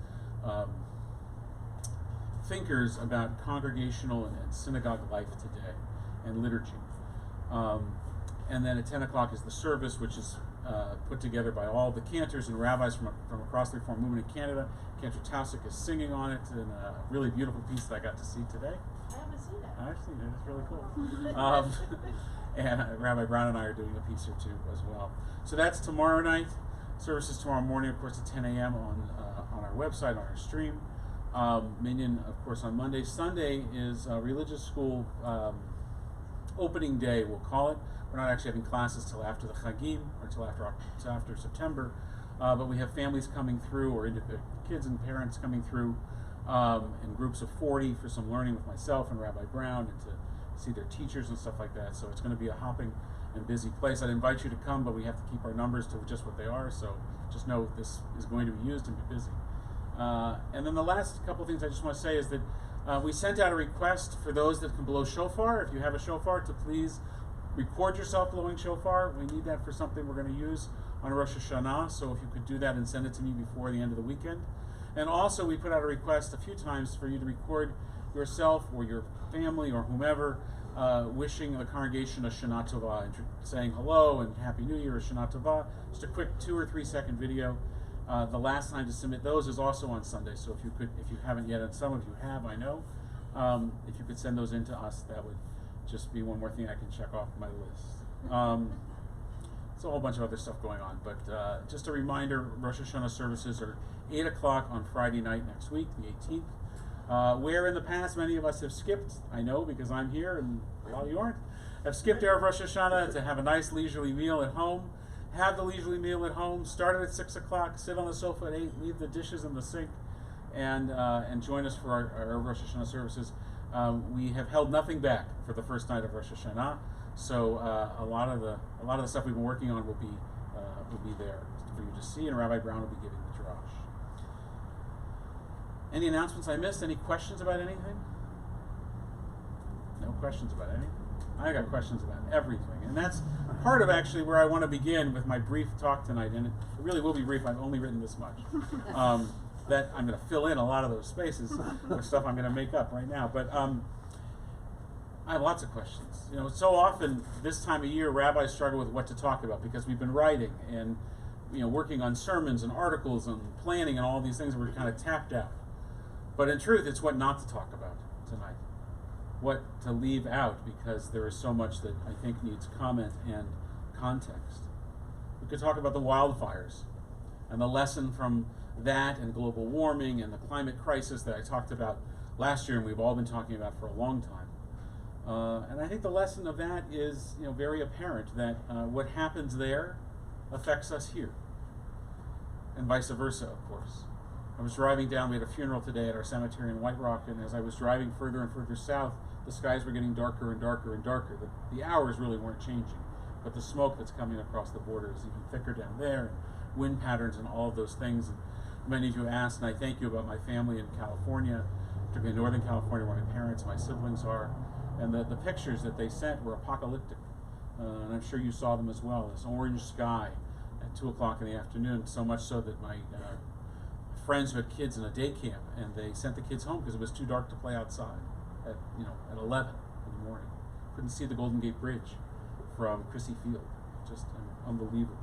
S2: thinkers about congregational and synagogue life today and liturgy. And then at 10 o'clock is the service, which is put together by all the cantors and rabbis from across the Reform movement in Canada. Cantor Tausik is singing on it in a really beautiful piece that I got to see today.
S11: I haven't seen it.
S2: I've seen it. It's really cool. And Rabbi Brown and I are doing a piece or two as well. So that's tomorrow night. Services tomorrow morning, of course, at 10 a.m. on our website, on our stream. Minyan, of course, on Monday. Sunday is religious school opening day, we'll call it. We're not actually having classes till after the Chagim, or till after September, but we have families coming through, or kids and parents coming through in groups of 40 for some learning with myself and Rabbi Brown, and to see their teachers and stuff like that. So it's going to be a hopping and busy place. I'd invite you to come, but we have to keep our numbers to just what they are, so just know this is going to be used and be busy. And then the last couple of things I just want to say is that we sent out a request for those that can blow shofar. If you have a shofar, to please record yourself blowing shofar. We need that for something we're going to use on Rosh Hashanah, so if you could do that and send it to me before the end of the weekend. And also we put out a request a few times for you to record yourself or your family or whomever wishing the congregation a Shana Tova, and saying hello and Happy New Year or Shana Tova. Just a quick 2 or 3 second video. The last time to submit those is also on Sunday, so if you haven't yet, and some of you have, I know, if you could send those in to us, that would just be one more thing I can check off my list. It's a whole bunch of other stuff going on, but just a reminder, Rosh Hashanah services are 8 o'clock on Friday night next week, the 18th, where in the past many of us have skipped, I know because I'm here and a lot of you aren't, have skipped Erev Rosh Hashanah to have a nice leisurely meal at home. Have the leisurely meal at home, start it at 6 o'clock, sit on the sofa at 8, leave the dishes in the sink, and join us for our Rosh Hashanah services. We have held nothing back for the first night of Rosh Hashanah, so a lot of the stuff we've been working on will be there for you to see, and Rabbi Brown will be giving the drash. Any announcements I missed? Any questions about anything? No questions about anything? I got questions about everything, and that's part of actually where I want to begin with my brief talk tonight, and it really will be brief. I've only written this much. That I'm going to fill in a lot of those spaces with stuff I'm going to make up right now, but I have lots of questions. You know, so often this time of year, rabbis struggle with what to talk about because we've been writing and working on sermons and articles and planning and all these things, and we're kind of tapped out. But in truth, it's what not to talk about tonight. What to leave out, because there is so much that I think needs comment and context. We could talk about the wildfires and the lesson from that, and global warming and the climate crisis that I talked about last year and we've all been talking about for a long time. And I think the lesson of that is very apparent, that what happens there affects us here, and vice versa, of course. I was driving down, we had a funeral today at our cemetery in White Rock, and as I was driving further and further south, the skies were getting darker and darker and darker. The hours really weren't changing, but the smoke that's coming across the border is even thicker down there, and wind patterns and all of those things. And many of you asked, and I thank you, about my family in California, particularly Northern California, where my parents and my siblings are, and the pictures that they sent were apocalyptic. And I'm sure you saw them as well. This orange sky at 2 o'clock in the afternoon, so much so that my friends who had kids in a day camp, and they sent the kids home because it was too dark to play outside at 11 in the morning. Couldn't see the Golden Gate Bridge from Crissy Field. Just unbelievable.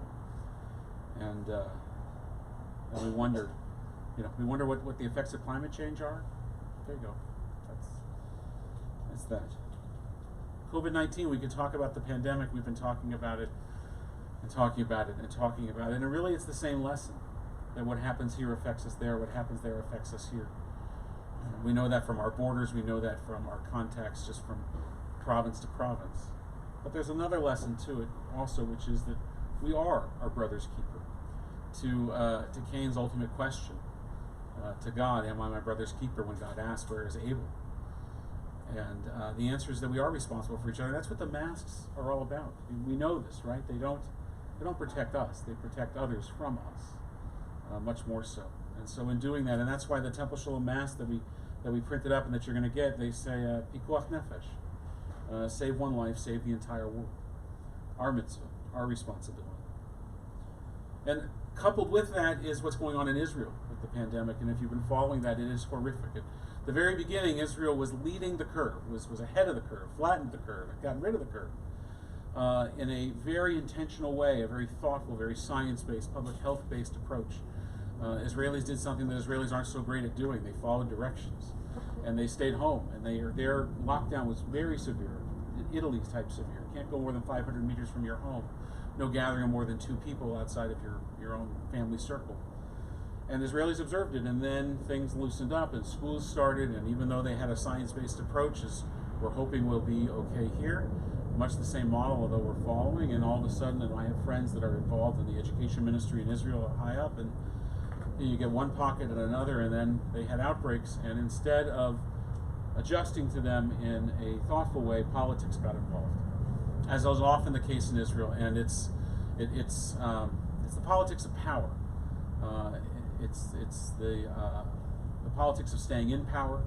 S2: And we wonder, what the effects of climate change are. There you go. That's that. COVID-19, we could talk about the pandemic. We've been talking about it and talking about it and talking about it. And really it's the same lesson, that what happens here affects us there, what happens there affects us here. We know that from our borders, we know that from our contacts, just from province to province. But there's another lesson to it also, which is that we are our brother's keeper. To Cain's ultimate question, to God, am I my brother's keeper, when God asked, where is Abel? And the answer is that we are responsible for each other. That's what the masks are all about. We know this, right? They don't protect us. They protect others from us, much more so. And so in doing that, and that's why the Temple Sholom mask that we printed up and that you're going to get, they say pikuach nefesh, save one life, save the entire world. Our mitzvah, our responsibility. And coupled with that is what's going on in Israel with the pandemic. And if you've been following that, it is horrific. At the very beginning, Israel was leading the curve, was ahead of the curve, flattened the curve, got rid of the curve in a very intentional way, a very thoughtful, very science-based, public health-based approach. Israelis did something that Israelis aren't so great at doing. They followed directions, and they stayed home, and their lockdown was very severe, Italy's type severe. Can't go more than 500 meters from your home. No gathering of more than 2 people outside of your own family circle. And Israelis observed it, and then things loosened up, and schools started, and even though they had a science-based approach, as we're hoping will be okay here, much the same model, although we're following, and all of a sudden, and I have friends that are involved in the education ministry in Israel high up, and you get one pocket and another, and then they had outbreaks, and instead of adjusting to them in a thoughtful way, politics got involved, as is often the case in Israel, and it's the politics of power. It's the politics of staying in power,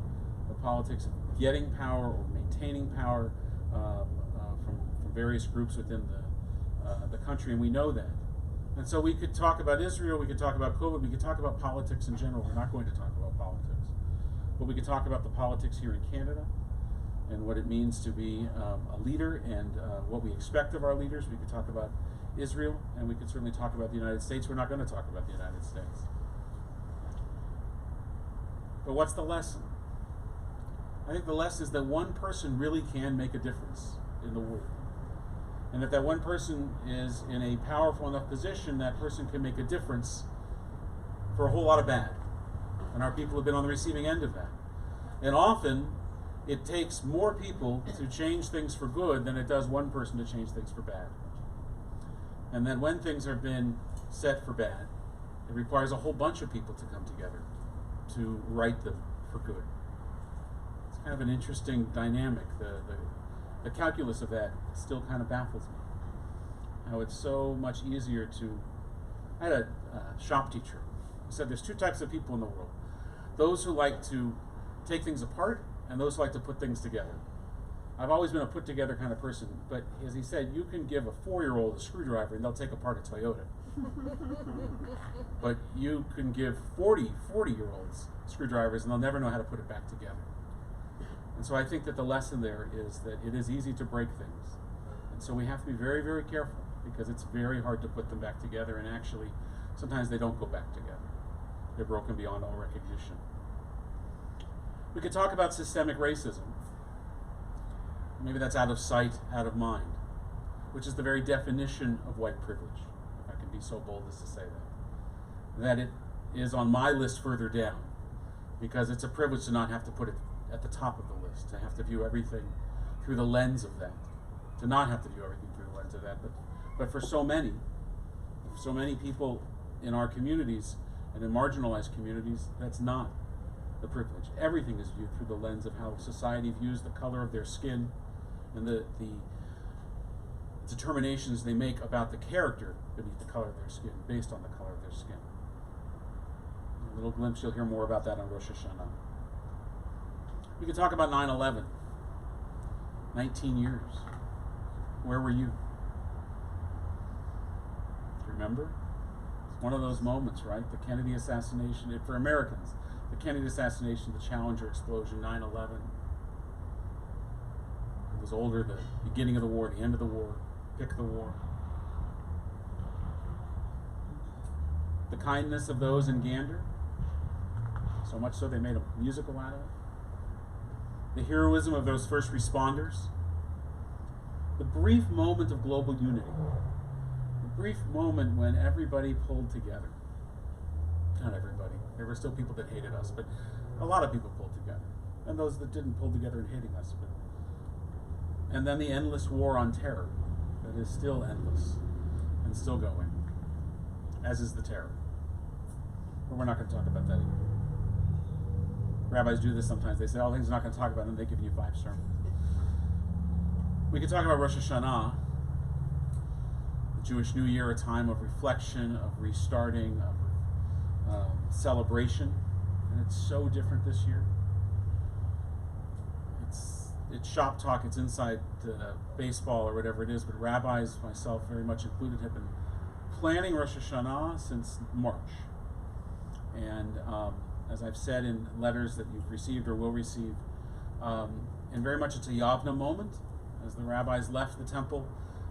S2: the politics of getting power or maintaining power from various groups within the country, and we know that. And so we could talk about Israel, we could talk about COVID, we could talk about politics in general. We're not going to talk about politics. But we could talk about the politics here in Canada and what it means to be a leader and what we expect of our leaders. We could talk about Israel, and we could certainly talk about the United States. We're not going to talk about the United States. But what's the lesson? I think the lesson is that one person really can make a difference in the world. And if that one person is in a powerful enough position, that person can make a difference for a whole lot of bad. And our people have been on the receiving end of that. And often, it takes more people to change things for good than it does one person to change things for bad. And then when things have been set for bad, it requires a whole bunch of people to come together to right them for good. It's kind of an interesting dynamic. The calculus of that still kind of baffles me. How it's so much easier to... I had a shop teacher who said there's 2 types of people in the world. Those who like to take things apart and those who like to put things together. I've always been a put-together kind of person, but as he said, you can give a 4-year-old a screwdriver and they'll take apart a Toyota. But you can give 40-year-olds screwdrivers and they'll never know how to put it back together. And so I think that the lesson there is that it is easy to break things. And so we have to be very, very careful, because it's very hard to put them back together, and actually, sometimes they don't go back together. They're broken beyond all recognition. We could talk about systemic racism. Maybe that's out of sight, out of mind, which is the very definition of white privilege, if I can be so bold as to say that. That it is on my list further down, because it's a privilege to not have to put it at the top of the list, to have to view everything through the lens of that, to not have to view everything through the lens of that. But for so many people in our communities and in marginalized communities, that's not the privilege. Everything is viewed through the lens of how society views the color of their skin and the determinations they make about the character beneath the color of their skin, based on the color of their skin. A little glimpse, you'll hear more about that on Rosh Hashanah. We could talk about 9/11. 19 years. Where were you? Do you remember? One of those moments, right? The Kennedy assassination, for Americans, the Kennedy assassination, the Challenger explosion, 9/11. It was older, the beginning of the war, the end of the war, pick the war. The kindness of those in Gander, so much so they made a musical out of it. The heroism of those first responders. The brief moment of global unity. The brief moment when everybody pulled together. Not everybody. There were still people that hated us, but a lot of people pulled together. And those that didn't pull together in hating us. And then the endless war on terror that is still endless and still going, as is the terror. But we're not going to talk about that either. Rabbis do this sometimes. They say, all things we're not going to talk about, and they give you 5 sermons. We could talk about Rosh Hashanah, the Jewish New Year, a time of reflection, of restarting, of celebration. And it's so different this year. It's shop talk, it's inside baseball or whatever it is, but rabbis, myself very much included, have been planning Rosh Hashanah since March. And as I've said in letters that you've received or will receive, and very much it's a Yavna moment, as the rabbis left the temple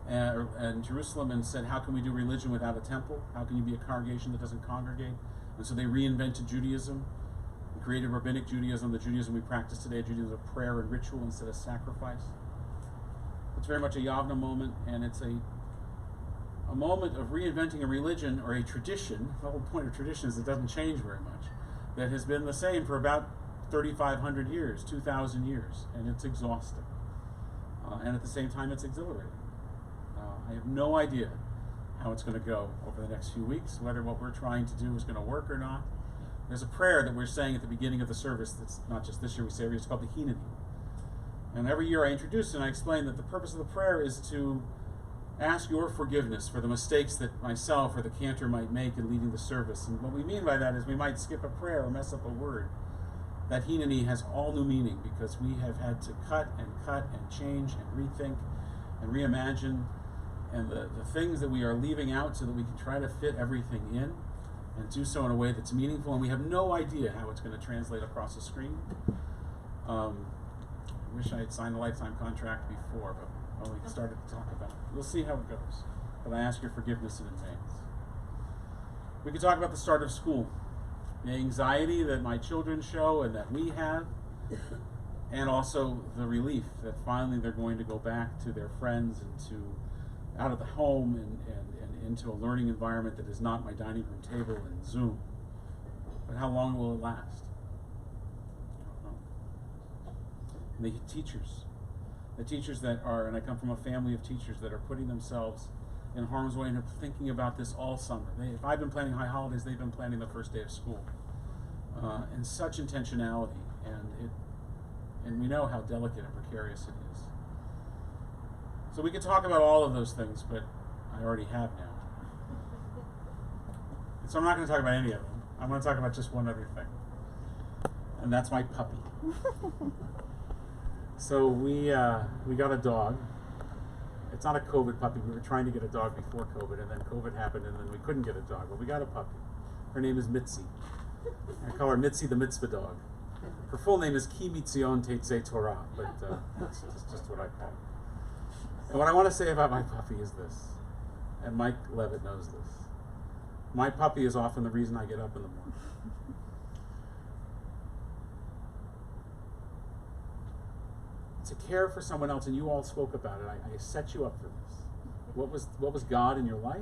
S2: and Jerusalem and said, how can we do religion without a temple? How can you be a congregation that doesn't congregate? And so they reinvented Judaism, created rabbinic Judaism, the Judaism we practice today, Judaism of prayer and ritual instead of sacrifice. It's very much a Yavna moment, and it's a moment of reinventing a religion or a tradition. The whole point of tradition is it doesn't change very much. That has been the same for about 3,500 years, 2,000 years, and it's exhausting. And at the same time, it's exhilarating. I have no idea how it's going to go over the next few weeks, whether what we're trying to do is going to work or not. There's a prayer that we're saying at the beginning of the service that's not just this year, we say every year, it's called the Hineni. And every year I introduce it and I explain that the purpose of the prayer is to ask your forgiveness for the mistakes that myself or the cantor might make in leading the service. And what we mean by that is we might skip a prayer or mess up a word. That Hineni has all new meaning because we have had to cut and change and rethink and reimagine, and the things that we are leaving out so that we can try to fit everything in and do so in a way that's meaningful, and we have no idea how it's going to translate across the screen. I wish I had signed a lifetime contract before, but when we started to talk about it. We'll see how it goes. But I ask your forgiveness in advance. We could talk about the start of school. The anxiety that my children show and that we have, and also the relief that finally they're going to go back to their friends and out of the home and into a learning environment that is not my dining room table and Zoom. But how long will it last? I don't know. And the teachers that are, and I come from a family of teachers that are putting themselves in harm's way and are thinking about this all summer. If I've been planning high holidays, they've been planning the first day of school. And such intentionality, and we know how delicate and precarious it is. So we could talk about all of those things, but I already have now. So I'm not going to talk about any of them. I'm going to talk about just one other thing, and that's my puppy. So we got a dog. It's not a COVID puppy. We were trying to get a dog before COVID, and then COVID happened, and then we couldn't get a dog. But we got a puppy. Her name is Mitzi. I call her Mitzi the mitzvah dog. Her full name is Ki Mitzion Teitzei Torah, but that's just what I call her. And what I want to say about my puppy is this, and Mike Levitt knows this. My puppy is often the reason I get up in the morning. To care for someone else, and you all spoke about it, I set you up for this. What was God in your life?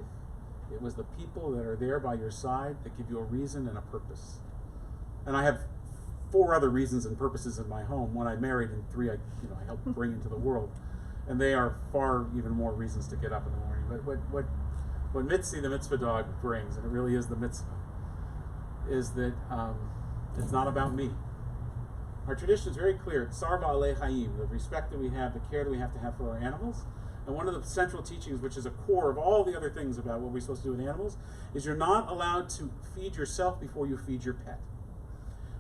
S2: It was the people that are there by your side that give you a reason and a purpose. And I have 4 other reasons and purposes in my home. 1 I married, and 3 I helped bring into the world. And they are far even more reasons to get up in the morning. But what Mitzi, the mitzvah dog, brings, and it really is the mitzvah, is that it's not about me. Our tradition is very clear. It's Tsar Ba'alei Chaim, the respect that we have, the care that we have to have for our animals. And one of the central teachings, which is a core of all the other things about what we're supposed to do with animals, is you're not allowed to feed yourself before you feed your pet.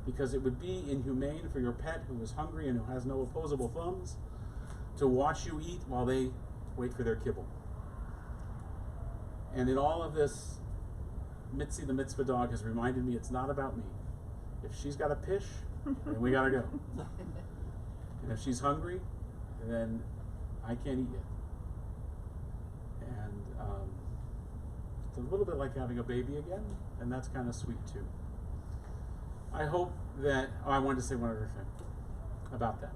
S2: Because it would be inhumane for your pet, who is hungry and who has no opposable thumbs, to watch you eat while they wait for their kibble. And in all of this Mitzi, the mitzvah dog, has reminded me it's not about me. If she's got a pish, then we gotta go. And if she's hungry, then I can't eat yet. And it's a little bit like having a baby again, and that's kind of sweet too. I hope that, I wanted to say one other thing about that.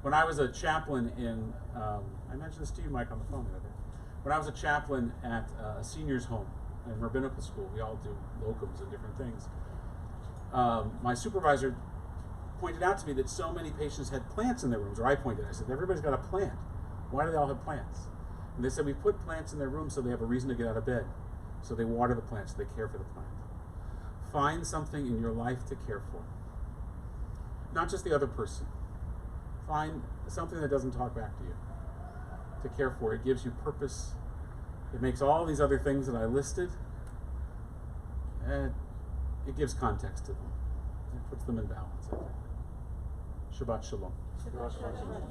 S2: When I was a chaplain in, I mentioned this to you, Mike, on the phone the other day. When I was a chaplain at a seniors home in rabbinical school, we all do locums and different things. My supervisor pointed out to me that so many patients had plants in their rooms, or I said, everybody's got a plant. Why do they all have plants? And they said, we put plants in their rooms so they have a reason to get out of bed. So they water the plants, so they care for the plant. Find something in your life to care for. Not just the other person. Find something that doesn't talk back to you to care for. It gives you purpose. It makes all these other things that I listed, and it gives context to them. It puts them in balance, I think. Shabbat Shalom.
S11: Shabbat Shalom.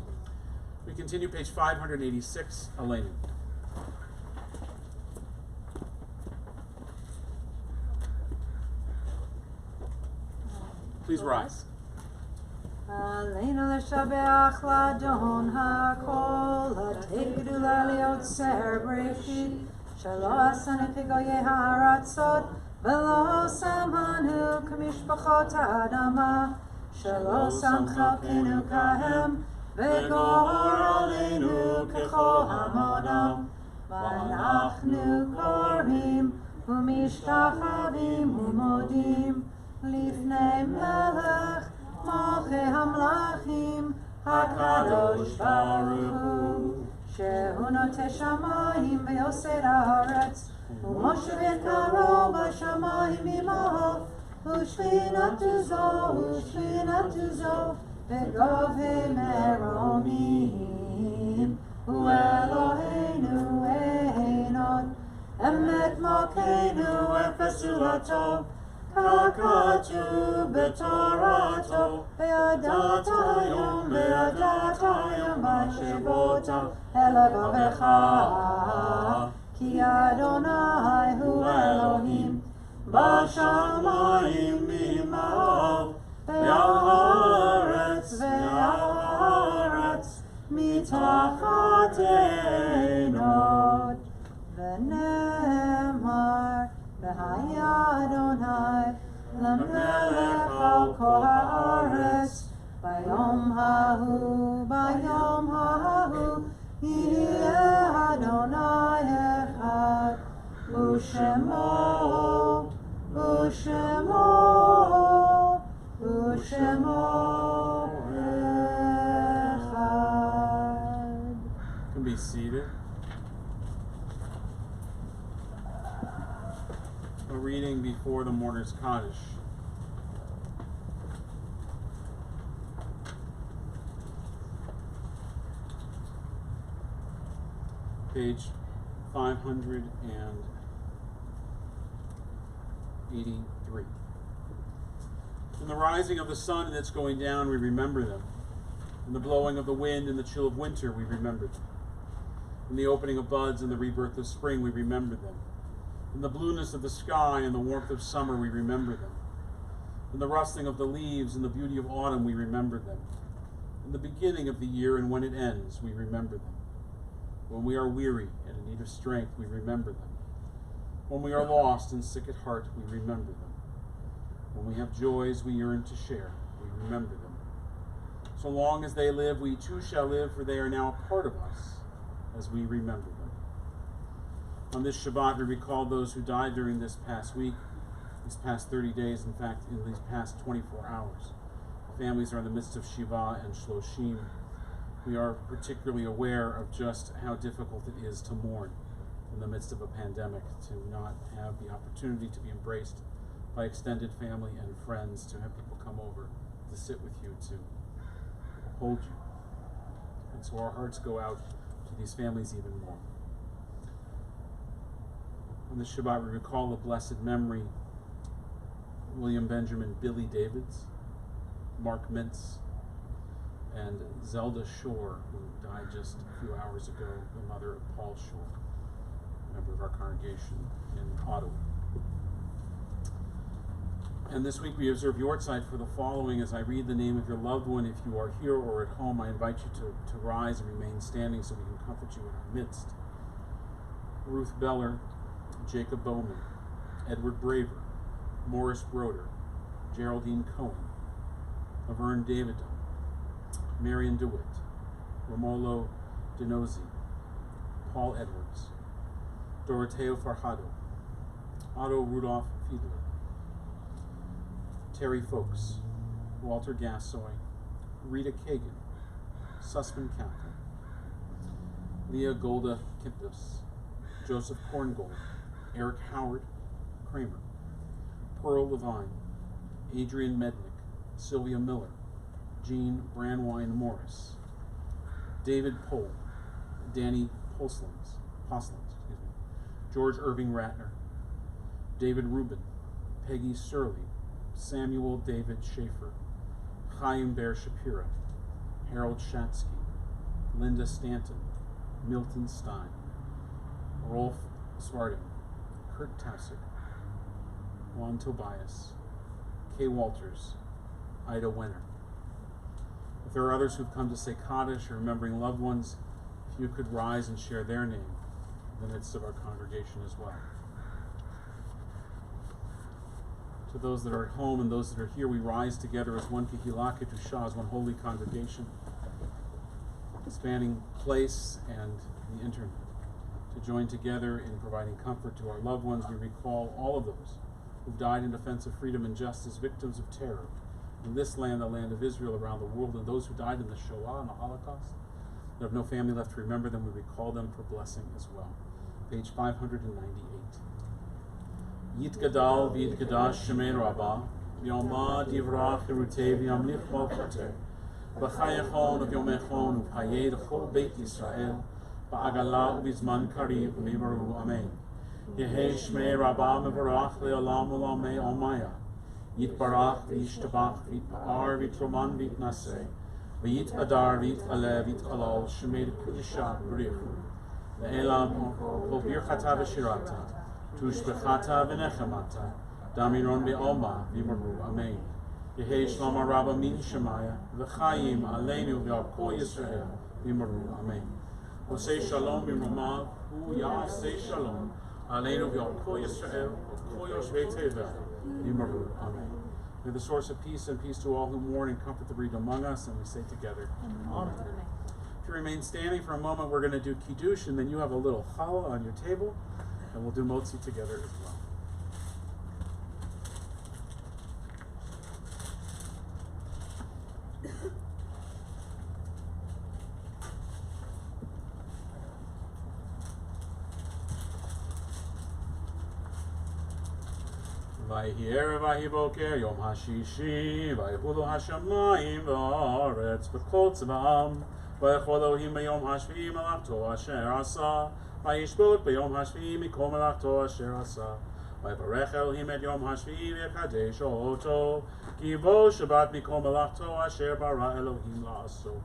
S2: We continue page 586, Elena. Please rise.
S13: עלינו לשבח לאדון הכל, לתת גדולה ליוצר בראשית, שלא עשנו כגויי הארצות, ולא שמנו כמשפחות האדמה, שלא שם חלקנו כהם, וגורלנו ככל המודם. ואנחנו קוראים ומשתחווים ומודים לפני מלך מלכי המלכים הקדוש ברוך הוא, שהוא נוטה שמיים ויוסד הארץ, ומושב יקרו בשמיים עמו, ושכינתו זו בגובה מרומים. הוא אלוהינו אין עוד, אמת מלכנו אפס זולתו, ככתוב בתורתו, וידעת היום בשבות אל לבבך, כי אדוני הוא אלוהים בשמיים ממעל, ועל הארץ מתחת עינות. ונאמר והיה אדוני למלך על כל הארץ, ביום ההוא יהיה אדוני אחד, ושמו אחד.
S2: You can be seated. A reading before the mourner's Kaddish. Page 583. In the rising of the sun and its going down, we remember them. In the blowing of the wind and the chill of winter, we remember them. In the opening of buds and the rebirth of spring, we remember them. In the blueness of the sky and the warmth of summer, we remember them. In the rustling of the leaves and the beauty of autumn, we remember them. In the beginning of the year and when it ends, we remember them. When we are weary and in need of strength, we remember them. When we are lost and sick at heart, we remember them. When we have joys we yearn to share, we remember them. So long as they live, we too shall live, for they are now a part of us as we remember them. On this Shabbat, we recall those who died during this past week, these past 30 days, in fact, in these past 24 hours. The families are in the midst of Shiva and Shloshim. We are particularly aware of just how difficult it is to mourn in the midst of a pandemic, to not have the opportunity to be embraced by extended family and friends, to have people come over to sit with you, to hold you. And so our hearts go out to these families even more. On this Shabbat, we recall the blessed memory of William Benjamin Billy Davids, Mark Mintz, and Zelda Shore, who died just a few hours ago, the mother of Paul Shore, a member of our congregation in Ottawa. And this week we observe Yortzeit for the following. As I read the name of your loved one, if you are here or at home, I invite you to rise and remain standing so we can comfort you in our midst. Ruth Beller, Jacob Bowman, Edward Braver, Morris Broder, Geraldine Cohen, Laverne Davidon, Marion DeWitt, Romolo Denozi, Paul Edwards, Doroteo Farhado, Otto Rudolph Fiedler, Terry Folks, Walter Gassoy, Rita Kagan, Sussman Kaplan, Leah Golda Kipnis, Joseph Korngold, Eric Howard Kramer, Pearl Levine, Adrian Mednick, Sylvia Miller, Jean Brandwine Morris, David Pohl, Danny Poslins, George Irving Ratner, David Rubin, Peggy Surley, Samuel David Schaefer, Chaim Ber Shapira, Harold Shatsky, Linda Stanton, Milton Stein, Rolf Svarding, Kurt Taussig, Juan Tobias, Kay Walters, Ida Wenner. If there are others who've come to say Kaddish or remembering loved ones, if you could rise and share their name in the midst of our congregation as well. To those that are at home and those that are here, we rise together as one Kehillah Ketushah, as one holy congregation, spanning place and the internet. To join together in providing comfort to our loved ones, we recall all of those who've died in defense of freedom and justice, victims of terror in this land, the land of Israel, around the world, and those who died in the Shoah and the Holocaust. That have no family left to remember them, we recall them for blessing as well. Page 598. Yitgadal v'yitgadash shemei Rabbah, v'yomad yivrach yerutei v'yamlich malchoter, v'chayachon v'yomechon v'hayed chol beit Yisrael, v'agala v'zman karib v'yimaru amen. Yehei shmei Rabbah mevarach le'olam u'lamei omaya, yitbarach v'yishtabach v'yitpa'ar v'yitroman v'yitnaseh, v'yitadar v'yit'aleh v'yit'alal shemei Kedusha b'richu, le'elam kol birchata v'shirata, Tushbechata v'nechemata, Damiron be'oma v'yimaru amen. Yehei shlama rabba min shemaya, v'chayim aleinu v'yavko Yisrael v'yimaru amen. Osei shalom b'mromav, hu ya'asei shalom, aleinu v'yavko Yisrael, v'ko yoshvei tevel v'yimaru amen. May the source of peace and peace to all who mourn and comfort the bereaved among us, and we say together, Amen. If you remain standing for a moment, we're going to do Kiddush, and then you have a little challah on your table. And we'll do motzi together as well. Vayhi erev vayhi boker yom hashishi vayhulu hashamayim v'aretz b'kol tzva'am vaychol Elohim b'yom hashvi malachto asher asa Vayishbot b'yom hashvi mikol melachto asher asa. Vayvarech Elohim et yom hashvi v'yakadesh oto. Ki bo Shabbat mikol melachto asher bara Elohim la'asot.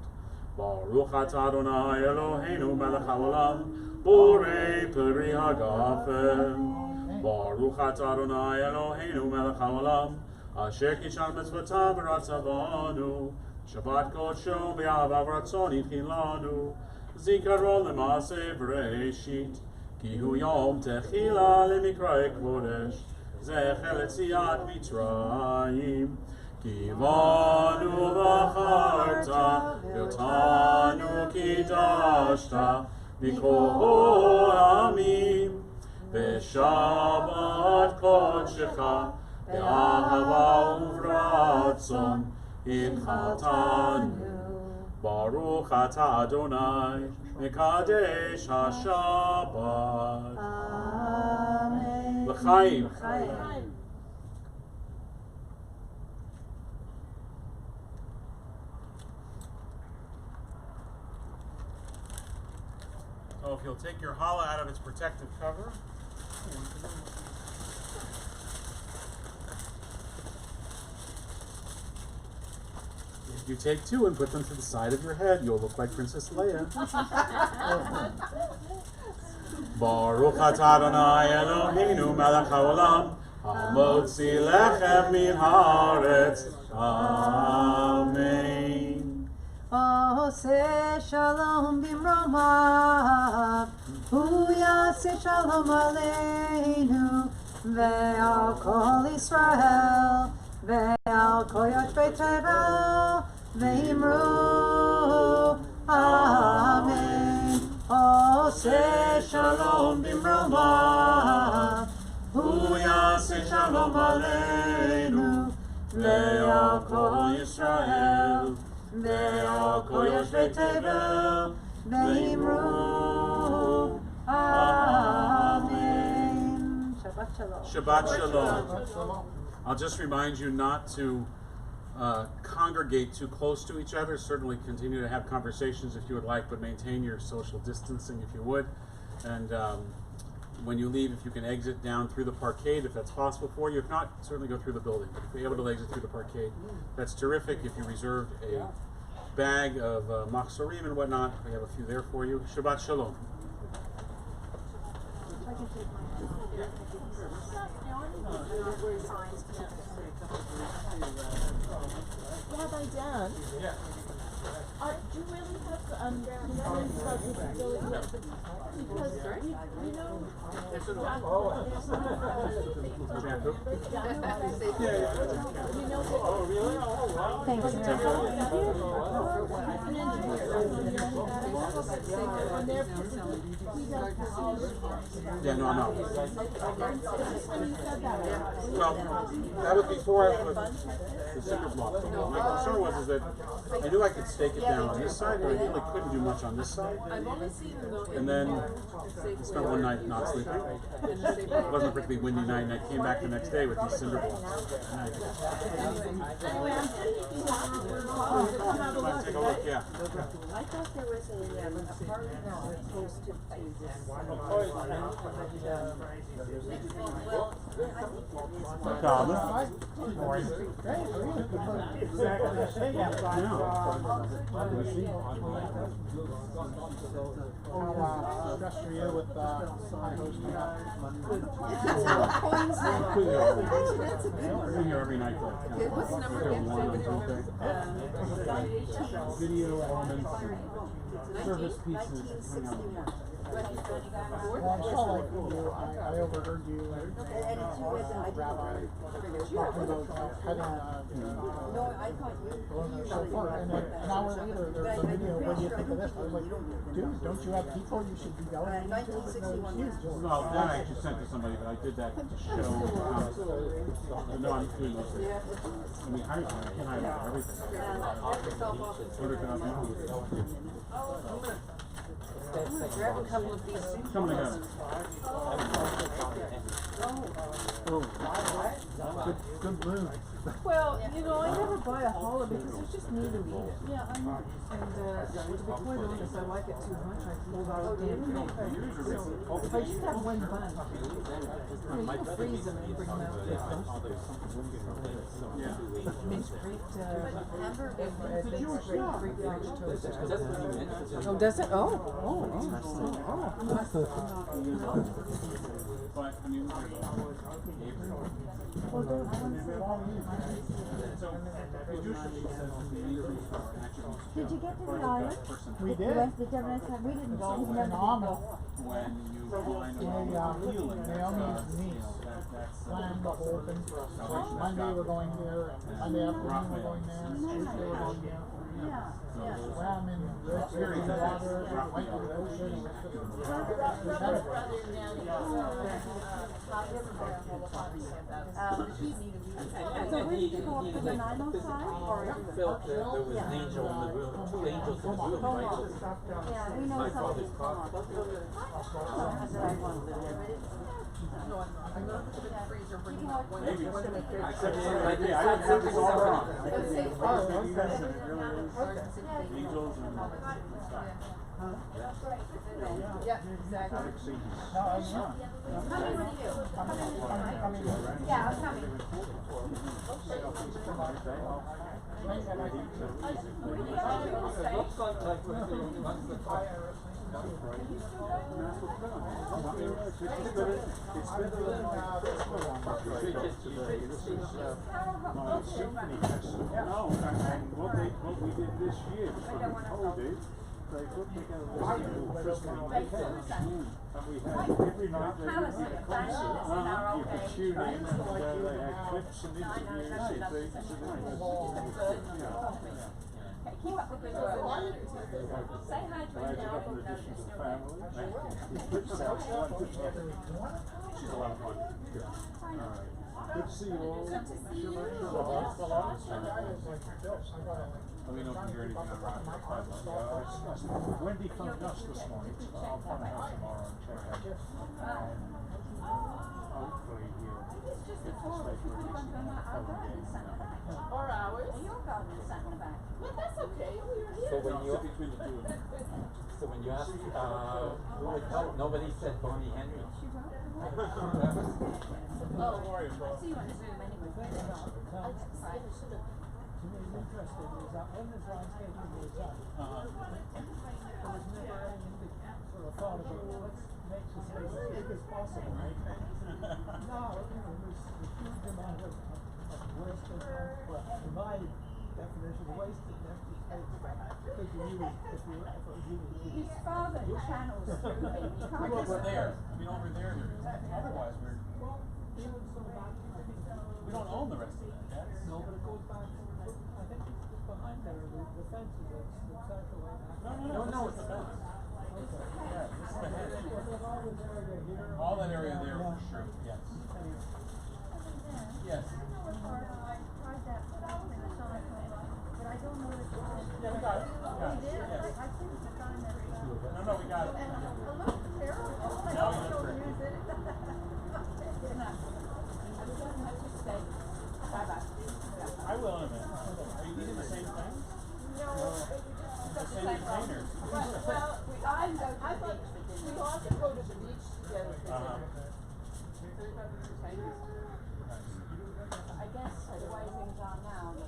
S2: Baruch atah Adonai Eloheinu melech haolam, borei peri hagafen. Baruch atah Adonai Eloheinu melech haolam, asher kishan mitzvotav v'ratzavanu. Shabbat kodsho v'yahavav ratzon yitchin lanu. Zikaron lemase Bereshit, ki hu yom techila lemikra kodesh, zechel etziat Mitzrayim, ki vanu v'charta, v'yotanu kidashta, mikol amim, v'shabbat kodshecha, v'ahava uvratzon, inchatanu. Baruch atah Adonai, Mekadesh HaShabbat. Amen. L'chaim. So if you'll take your challah out of its protective cover. If you take two and put them to the side of your head, you'll look like Princess Leia. Baruch atah Adonai Eloheinu melech haolam, Hamotzi lechem min haaretz. Amen.
S13: Oseh shalom bimromav, hu yaseh shalom aleinu, ve'al kol Yisrael, ve'al kol yoshvei tevel, ve'imru, amen. Oseh shalom bimromav, hu yaseh shalom aleinu, ve'al kol Yisrael, ve'al kol yoshvei tevel, ve'imru, amen. Shabbat shalom.
S2: Shabbat shalom. I'll just remind you not to congregate too close to each other. Certainly continue to have conversations if you would like, but maintain your social distancing if you would. And when you leave, if you can exit down through the parkade, if that's possible for you. If not, certainly go through the building. But if you're able to exit through the parkade, that's terrific. If you reserved a bag of machzorim and whatnot, we have a few there for you. Shabbat shalom.
S11: Rabbi Dan, do you really have feelings about disability? Because you know,
S6: Thanks.
S2: Yeah, no. Well, that was before I put the siddur block. My concern was that I knew I could stake it down on this side, but I really couldn't do much on this side. And then I spent one night not sleeping. It wasn't a particularly windy night, and I came back the next day with these cinder blocks. Take a look, yeah.
S9: I thought there was a party supposed to this.
S3: How stressed are you with high hosting?
S2: We're here every night.
S8: What's the number again?
S3: Video elements, service pieces. Well, I saw like you, I overheard you and Rabbi talking about cutting blowing the shofar, and then an hour later there's a video, what do you think of this? I was like, dude, don't you have people you should be delegating to?
S2: Well, that I just sent to somebody, but I did that to show no, I'm doing this. I mean, I can highlight everything.
S8: Grab a couple of these.
S2: Come together.
S3: Good move.
S8: Well, you know, I never buy a challah because it's just need to eat it. Yeah, I know. And to be quite honest, I like it too much. I pulled out damn thing. So if I just have one bun, you know, you can freeze them and bring them out. Makes great, makes great French toast. Oh, does it? Oh.
S2: But, I mean,
S6: Did you get to the island?
S3: We did.
S6: The rest of the Gemini's time? We didn't go. We've never
S3: Phenomenal.
S2: when you find
S3: Naomi's niece planned the whole thing. Monday we're going there, and Monday afternoon we're going there, and Tuesday we're going there. Swam in very water, went to the ocean.
S6: So where did you go up to the 905? Or
S12: Felt that there was an angel in the room, two angels in the room, right?
S6: yeah, we know
S12: My
S6: something.
S12: father's car.
S2: maybe.
S12: Except for like
S2: Yeah, I didn't have this all wrong. You guys said it really is. Angels and stuff.
S8: Yeah, exactly.
S6: Yeah, I'm coming.
S12: It looks like once the fire
S4: my symphony festival. No, and what we did this year was when we told it, they put together this little Christmas weekend, and we had every night they would have a concert. You could tune in, and they had clips and interviews and things, and it was,
S10: Keep up the good work. Say hi to
S4: I
S10: him
S4: ended
S10: now.
S4: up in addition to the family. She's a lot of fun. Alright. Good to see you all.
S2: Let me know if you hear anything on
S4: Wendy phoned us this morning, so I'll phone her tomorrow and check out. Hopefully he'll get this paper released in a couple of days now.
S11: 4 hours.
S10: Your garden is sat in the back.
S11: But that's okay. We were here.
S12: So when you
S2: between the two of them.
S12: so when you asked who would help, nobody said Bonnie Henry.
S10: Oh, so you went to Zoom anyway.
S3: To me, interesting is that when this landscaping was done, there was never any sort of thought about let's make the space as big as possible. Right? No, there's a huge amount of waste well, in my definition, waste in empty space. Because you use, if it was used.
S10: His father channels through me. You can't
S2: Well,
S10: just
S2: over there. I mean, over there is. Otherwise,
S3: Well, even so back,
S2: we don't own the rest of that. That's,
S3: no, but it goes back. I think it's behind there, the fence is exactly like that.
S2: no, it's the fence.
S3: Okay.
S2: Yeah, this is the hedge.
S3: There's all this area here.
S2: All that area there for sure, yes. Yes. Yeah, we got it. No, we got it. No, you look great. I will in a minute. Are you eating the same thing?
S11: No,
S2: The same containers?
S11: well, I thought we ought to go to the beach together for dinner.
S6: I guess the way things are now, the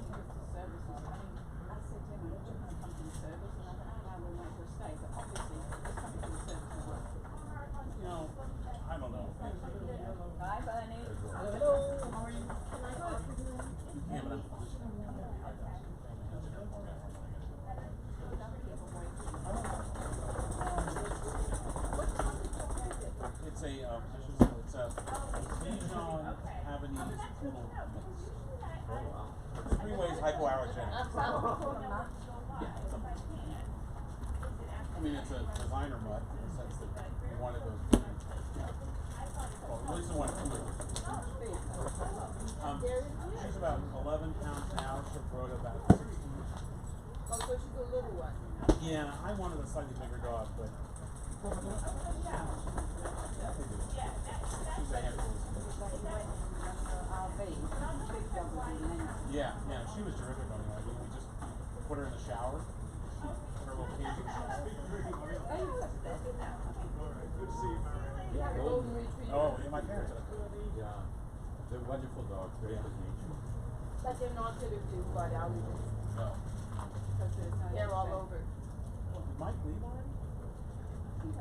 S6: services, I mean, I said to him, I'm not going to come to the service, and I don't know how we'll make her stay, but obviously, it's coming to the service as well.
S2: You know, I don't know.
S6: Hi, Bernie.
S11: Hello, how are you?
S2: Yeah, but it's a Dijon Havanese poodle mix. Three ways hypoallergenic. I mean, it's a designer mutt in the sense that we wanted those different. Well, at least we wanted two. She's about 11 pounds now. She'll grow to about 16.
S11: Oh, so she's a little one.
S2: Yeah, I wanted a slightly bigger dog, but she's a handful. Yeah, she was terrific on that. We just put her in the shower. She put her little cage in the shower.
S4: Good to see you, Mary.
S11: You have a golden retriever.
S2: Oh, yeah, my parents had a
S12: Yeah, they're wonderful dogs, very good nature.
S11: But they're not seductive by allergies.
S2: No.
S11: Because they're all over.
S2: Did Mike leave already?
S5: He's